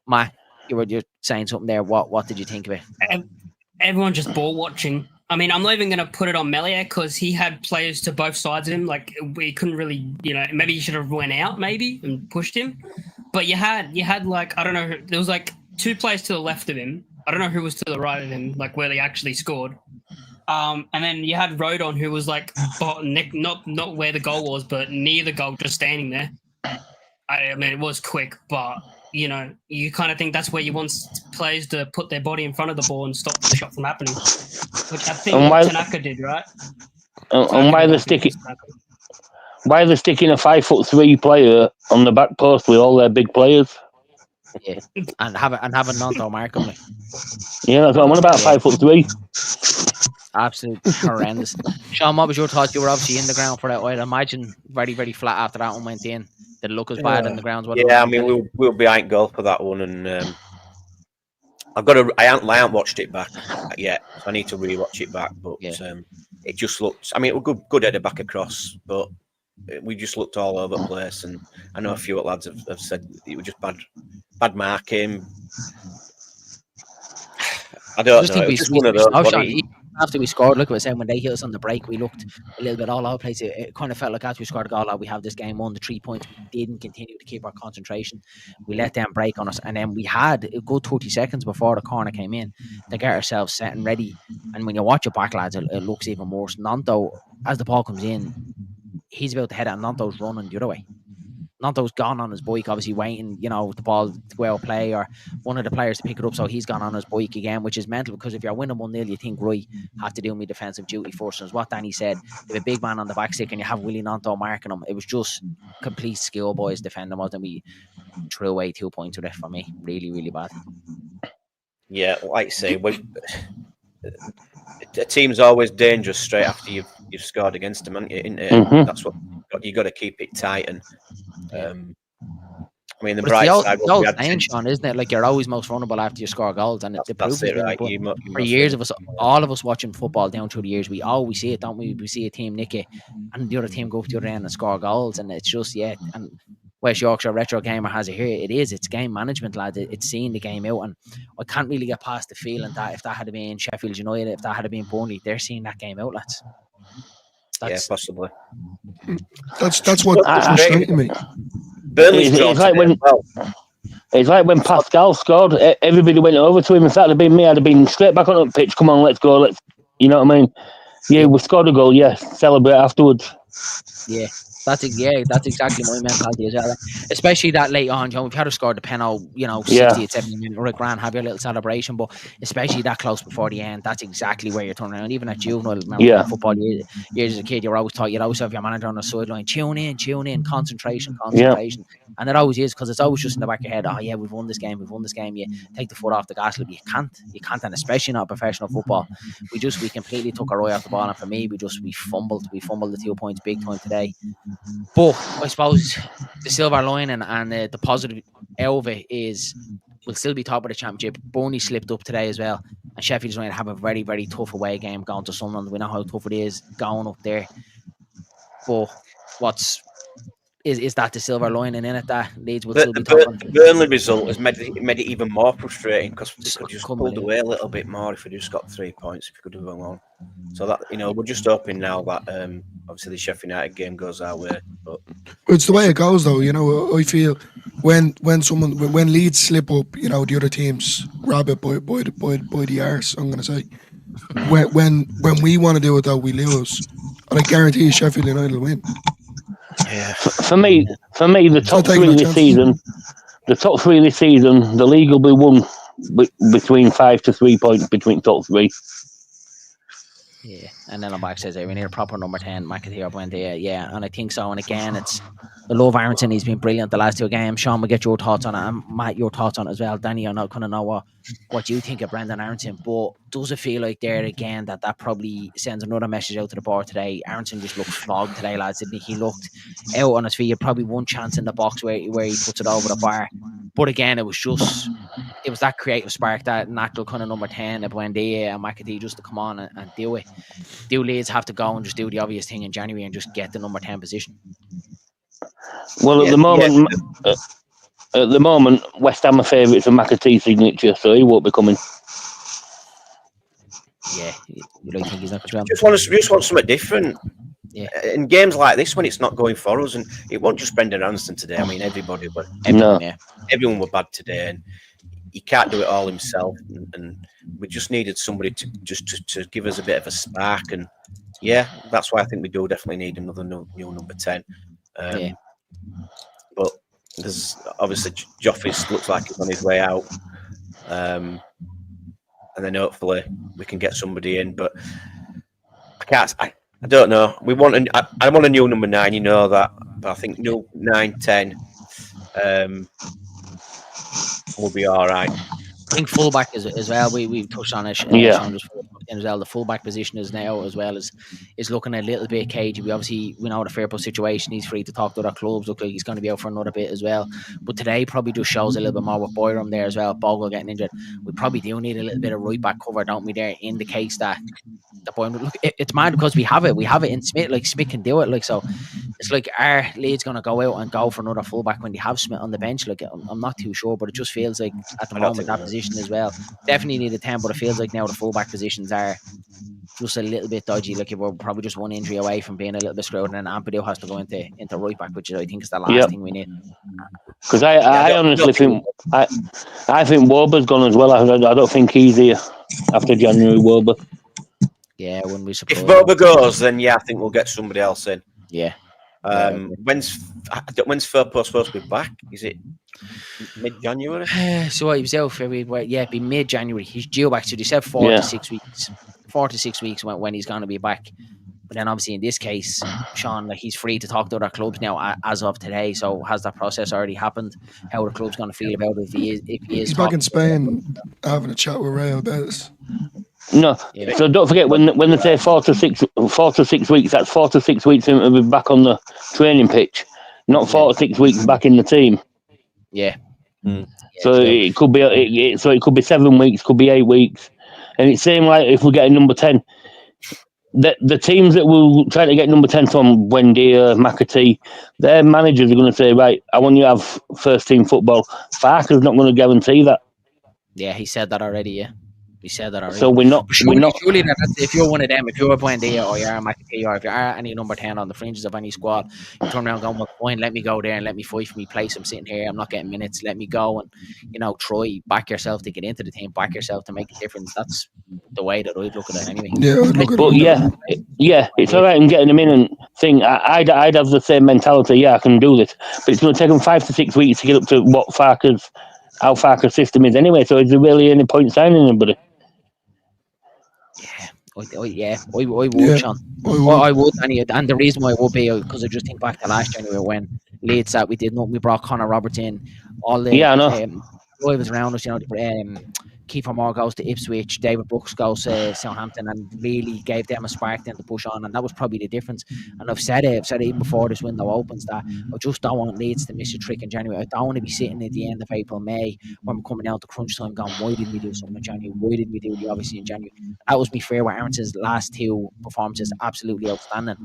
Matt, you're saying something there. What did you think of it? Everyone just ball watching. I mean, I'm not even going to put it on Melier because he had players to both sides of him. Like, we couldn't really, maybe he should have went out maybe and pushed him. But you had like, I don't know, there was like 2 players to the left of him. I don't know who was to the right of him, like where they actually scored. And then you had Rodon, who was like not where the goal was, but near the goal, just standing there. I mean, it was quick, but you kind of think that's where you want players to put their body in front of the ball and stop the shot from happening, which I think Tanaka did, right? And why they're sticking a 5'3" player on the back post with all their big players? Yeah, and have a Nanto mark on me. Yeah, that's what I'm on about. 5'3". Absolutely horrendous. Sean, what was your thoughts? You were obviously in the ground for that. I'd imagine very, very flat after that one went in. Did it look as bad in the ground? I mean, we'll behind goal for that one, and I haven't watched it back yet. So I need to rewatch it back, but it just looked. I mean, it was good header back across, but we just looked all over the place, and I know a few lads have said it was just bad marking. I don't know. It was just one of those. After we scored, look what I was saying, when they hit us on the break, we looked a little bit all over the place. It kind of felt like after we scored a goal, we have this game won, the 3 points. We didn't continue to keep our concentration. We let them break on us. And then we had a good 30 seconds before the corner came in to get ourselves set and ready. And when you watch it back, lads, it looks even worse. Nanto, as the ball comes in, he's about to head it, and Nanto's running the other way. Nanto's gone on his bike, obviously waiting, the ball to go out play, or one of the players to pick it up, so he's gone on his bike again, which is mental, because if you're winning 1-0, you think, right, have to do my defensive duty first. And as what Danny said, you have a big man on the back stick and you have Willie Nanto marking him. It was just complete skill, boys, defending us, and we threw away 2 points with it for me. Really, really bad. Yeah, like I say, a team's always dangerous straight after you've scored against them, isn't it? Mm-hmm. That's what you got to keep it tight. And I mean, the but bright side, the old saying, Sean, isn't it? Like, you're always most vulnerable after you score goals, and that's it, right? For years of us, all of us watching football down through the years, we always see it, don't we? We see a team nick it, and the other team go up the other end and score goals, and it's just And West Yorkshire Retro Gamer has it here. It's game management, lad. It's seeing the game out, and I can't really get past the feeling that if that had been Sheffield United, if that had been Burnley, they're seeing that game out, lads. Possibly. That's what's frustrating me. Burnley's it's like when Pascal scored, everybody went over to him. If that had been me, I'd have been straight back on the pitch. Come on, let's go. You know what I mean? Yeah, we scored a goal. Yeah, celebrate afterwards. Yeah. That's exactly my mentality as well. Especially that late on, John, if you had to score the penalty, 60th, 70 minute, right, grand, have your little celebration. But especially that close before the end, that's exactly where you're turning around. Even at juvenile, remember playing football years as a kid, you're always taught you'd always have your manager on the sideline, tune in, concentration. And it always is, because it's always just in the back of your head, oh yeah, we've won this game. You take the foot off the gas, but you can't, and especially not professional football. We completely took our eye off the ball, and for me, we fumbled the 2 points big time today. But I suppose the silver lining and the positive out of it is we'll still be top of the championship. Burnley slipped up today as well, and Sheffield's going to have a very, very tough away game going to Sunderland. We know how tough it is going up there. But is that the silver lining in it, that Leeds will still be top? The Burnley result has made it even more frustrating, because we could just pulled away a little bit more if we just got 3 points, if we could have gone on. So that, we're just hoping now that obviously the Sheffield United game goes our way. But it's the way it goes, though. I feel when Leeds slip up, the other teams grab it by the arse. I'm going to say when we want to do it, though, we lose, and I guarantee Sheffield United will win. Yeah. For me, the top three this season, the league will be won between 5 to 3 points between top three. Yeah, and then Lombardi says, we need a proper number 10. McAteer went there. Yeah, and I think so. And again, I love Aronson. He's been brilliant the last 2 games. Sean, we'll get your thoughts on it. And Matt, your thoughts on it as well. Danny, I kind of know what you think of Brendan Aronson. But does it feel like there again that probably sends another message out to the board today? Aronson just looked flogged today, lads, didn't he? He looked out on his feet. He had probably one chance in the box where he puts it over the bar. But again, it was that creative spark, that natural kind of number 10 of Buendia and McAtee just to come on and do it. Do Leeds have to go and just do the obvious thing in January and just get the number 10 position? Well, at the moment, West Ham are favourites of McAtee's signature, so he won't be coming. Yeah, you don't think he's not going to just want something different. Yeah. In games like this, when it's not going for us, and it wasn't just Brendan Aronson today. I mean, everybody, but everyone were bad today, and he can't do it all himself. And we just needed somebody to give us a bit of a spark. And yeah, that's why I think we do definitely need another new number 10. But there's obviously Joffrey looks like he's on his way out, and then hopefully we can get somebody in. But I don't know. I want a new number 9, you know that. But I think new 9, 10 will be all right. I think fullback as well. We touched on it. As well, the fullback position is now as well is looking a little bit cagey. We know the Fairpool situation. He's free to talk to other clubs. Look like he's going to be out for another bit as well. But today probably just shows a little bit more with Boyram there as well. Bogle getting injured. We probably do need a little bit of right back cover, don't we? There in the case that the Boyram. Look, it's mad because we have it. We have it in Smith. Like Smith can do it. Like so, it's like our Leeds going to go out and go for another fullback when they have Smith on the bench. Like I'm not too sure, but it just feels like at the moment that position as well definitely need a 10. But it feels like now the fullback positions are just a little bit dodgy. Like we're probably just one injury away from being a little bit screwed, and then Ampadu has to go into right back, which I think is the last thing we need. Because I honestly think I think Wober's gone as well. I don't think he's here after January. Wober. Yeah, when we suppose if Wober goes, then I think we'll get somebody else in. Yeah. When's Fairpool supposed to be back? Is it mid-January? So he was out for it'd be mid-January. He's due back. So they said 4 to 6 weeks. 4 to 6 weeks when he's going to be back. But then obviously in this case, Sean, like he's free to talk to other clubs now as of today. So has that process already happened? How are the club's going to feel about it if he is? He's back in Spain having a chat with Real about it. No, so don't forget when they say 4 to 6 weeks, that's 4 to 6 weeks to be back on the training pitch, not 4 to 6 weeks back in the team. Yeah. So it could be 7 weeks, could be 8 weeks, and it's same like if we get a number 10. The teams that will try to get number 10 from Buendia, McAtee, their managers are going to say, right, I want you to have first team football. Farker's not going to guarantee that. Yeah, he said that already. Yeah. We said that already. So we're not. Surely that's, if you're one of them, if you're a Buendia or you're a McAtee, or if you are any number 10 on the fringes of any squad, you turn around going, well, fine, let me go there and let me fight for me place. I'm sitting here, I'm not getting minutes. Let me go and, try, back yourself to get into the team, back yourself to make a difference. That's the way that I'd look at it anyway. Yeah, I'd look at but it. Yeah, it's all right in getting them in and thing. I'd have the same mentality. Yeah, I can do this, but it's going to take them 5 to 6 weeks to get up to how Farker's system is anyway. So is there really any point signing anybody? I would, Sean. I would, and the reason why I would be because I just think back to last January when Leeds that we did nothing. We brought Connor Roberts in. All the I know. rivals around us, Kiefer Moore goes to Ipswich, David Brooks goes to Southampton, and really gave them a spark then to push on, and that was probably the difference. And I've said it even before this window opens, that I just don't want Leeds to miss a trick in January. I don't want to be sitting at the end of April, May, when we're coming out to crunch time going, why didn't we do something in January? Why didn't we do the obviously in January? That was me fear with Aarons' last 2 performances, absolutely outstanding.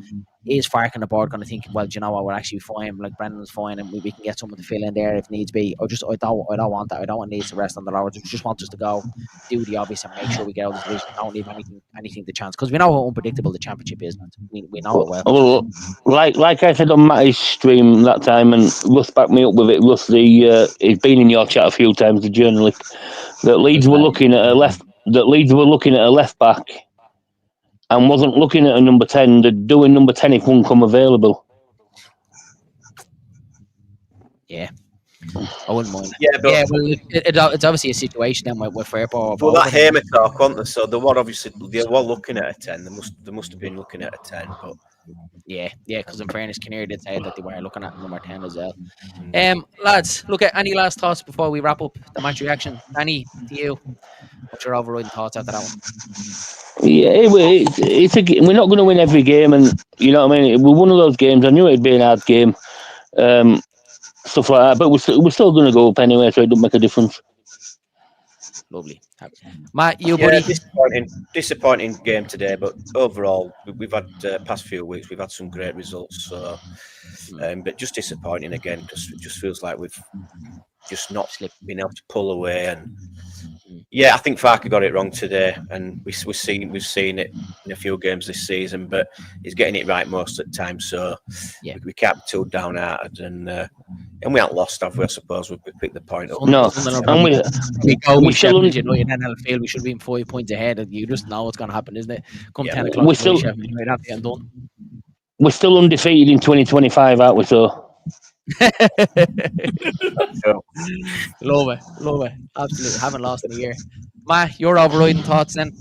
Is Fark on the board going to think, well, do you know what, we're actually fine, like Brendan's fine, and we can get someone to fill in there if needs be? I don't want that. I don't want Leeds to rest on the laurels. I just want us to go do the obvious and make sure we get out of the division. Don't leave anything to chance, because we know how unpredictable the championship is, man. We know it well. Well, like I said on Matty's stream that time, and Russ backed me up with it. Russ, he's been in your chat a few times, the journalist, that Leeds were looking at a left back and wasn't looking at a number 10. They're doing number 10 if one come available. Yeah, I wouldn't mind. Yeah, but it's obviously a situation then with Fairport. Well, that Hamer talk, wasn't there? So they were looking at a 10. They must have been looking at a 10, but yeah, because in fairness, Kinnear did say that they were looking at number 10 as well. Lads, look at any last thoughts before we wrap up the match reaction. Danny, to you, what's your overriding thoughts after that one? Yeah, we're not going to win every game, and you know what I mean. We're one of those games. I knew it'd be an hard game, stuff like that. But we're still going to go up anyway, so it don't make a difference. Lovely, Matt, you buddy. Disappointing game today, but overall we've had past few weeks we've had some great results. So, but just disappointing again, because it just feels like we've just not been able to pull away. And yeah, I think Farker got it wrong today, and we've seen it in a few games this season. But he's getting it right most of the time. So yeah, we can't be too downhearted, and we haven't lost, have we? I suppose we picked the point up. No, and we should in field. We should be 5 points ahead. You just know what's going to happen, isn't it? Come 10 o'clock, we're still undefeated in 2025, aren't we? So. Love it. Absolutely, haven't lost in a year. Matt, your overriding thoughts then?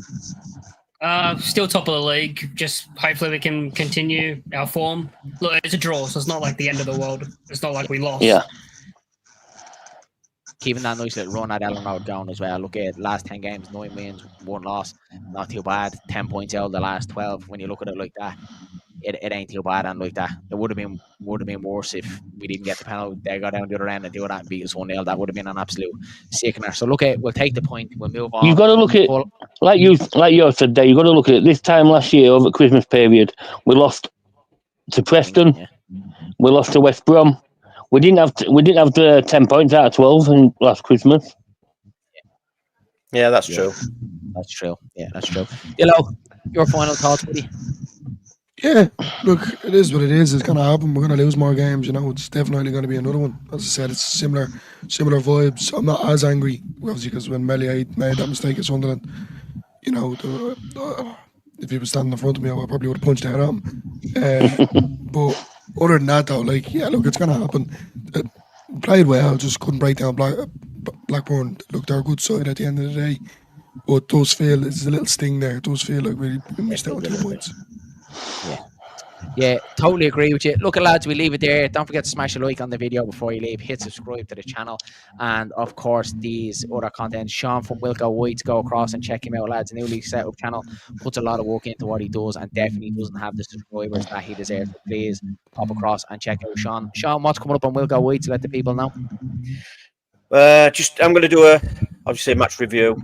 Still top of the league. Just hopefully we can continue our form. Look, it's a draw, so it's not like the end of the world. It's not like we lost. Yeah. Keeping that nice little run at Elland down as well. Look at last 10 games, 9 wins, 1 loss. Not too bad. 10 points out of the last 12. When you look at it like that, it ain't too bad. And like that, it would have been worse if we didn't get the penalty. They got down the other end and do that and beat us 1-0. That would have been an absolute sickener. So look at, we'll take the point. We'll move on. You've got to look at, like you said there, you've got to look at it. This time last year over Christmas period, we lost to Preston. Yeah. We lost to West Brom. We didn't have 10 points out of 12 in last Christmas. Yeah, that's true. That's true. Yeah, that's true. Hello, your final thoughts, buddy? Yeah, look, it is what it is. It's going to happen. We're going to lose more games. You know, it's definitely going to be another one. As I said, it's similar vibes. I'm not as angry, obviously, because when Melly made that mistake at Sunderland, you know, if he was standing in front of me, I probably would have punched out on him. But other than that, though, like, yeah, look, it's going to happen. Played well, just couldn't break down Blackburn. Look, they're a good side at the end of the day. But it does feel, there's a little sting there. It does feel like we missed out on 2 points. Yeah, totally agree with you. Look, lads, we leave it there. Don't forget to smash a like on the video before you leave. Hit subscribe to the channel, and of course these other content. Sean from Wilco White, go across and check him out, lads. A newly set up channel, puts a lot of work into what he does, and definitely doesn't have the subscribers that he deserves. So please pop across and check out Sean. Sean, what's coming up on Wilco White to let the people know? I'm going to do obviously a match review.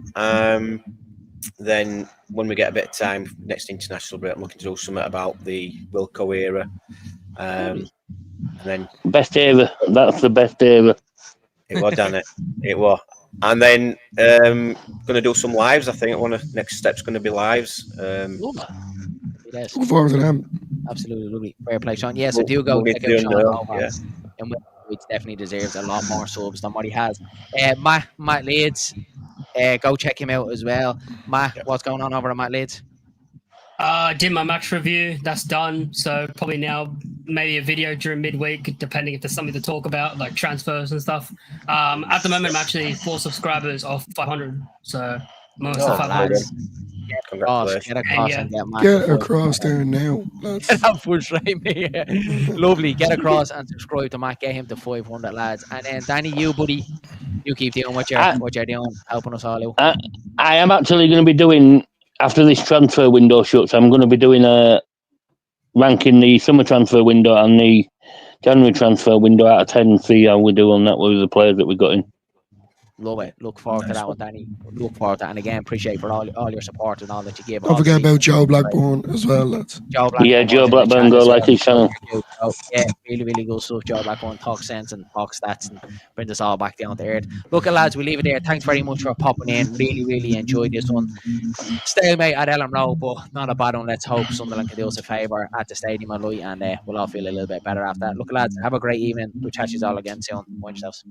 Then when we get a bit of time, next international break, I'm looking to do something about the Wilco era. And then best era. That's the best era. It was, done it. It was. And then going to do some lives. I think one of the next steps going to be lives. Looking forward to them. Absolutely lovely. Fair play, Sean. Yeah, so do go check out Sean over. And which definitely deserves a lot more subs than what he has. Matt Leeds, go check him out as well. Matt, what's going on over at Matt Leeds? Did my match review. That's done. So probably now maybe a video during midweek, depending if there's something to talk about, like transfers and stuff. At the moment, I'm actually 4 subscribers off 500. So most of 500. Get across and get across there now. Frustrate me. Lovely. Get across and subscribe to Matt. Get him to 500, lads. And then Danny, you buddy, you keep doing what you're doing, helping us all out. I am actually going to be doing, after this transfer window shuts, I'm going to be doing a ranking the summer transfer window and the January transfer window out of 10. See how we do on that with the players that we got in. Love it. Look forward to that one, Danny. Look forward to that. And again, appreciate for all your support and all that you give. Don't forget about Joe Blackburn as well, lads. Joe Blackburn, go like his channel. Yeah, really, really good stuff. Joe Blackburn talk sense and talk stats and bring us all back down to earth. Look, lads, we leave it there. Thanks very much for popping in. Really, really enjoyed this one. Stalemate at Elland Road, but not a bad one. Let's hope Sunderland can do us a favour at the stadium at Light, and we'll all feel a little bit better after that. Look, lads, have a great evening. We'll chat you all again soon. Mind yourselves.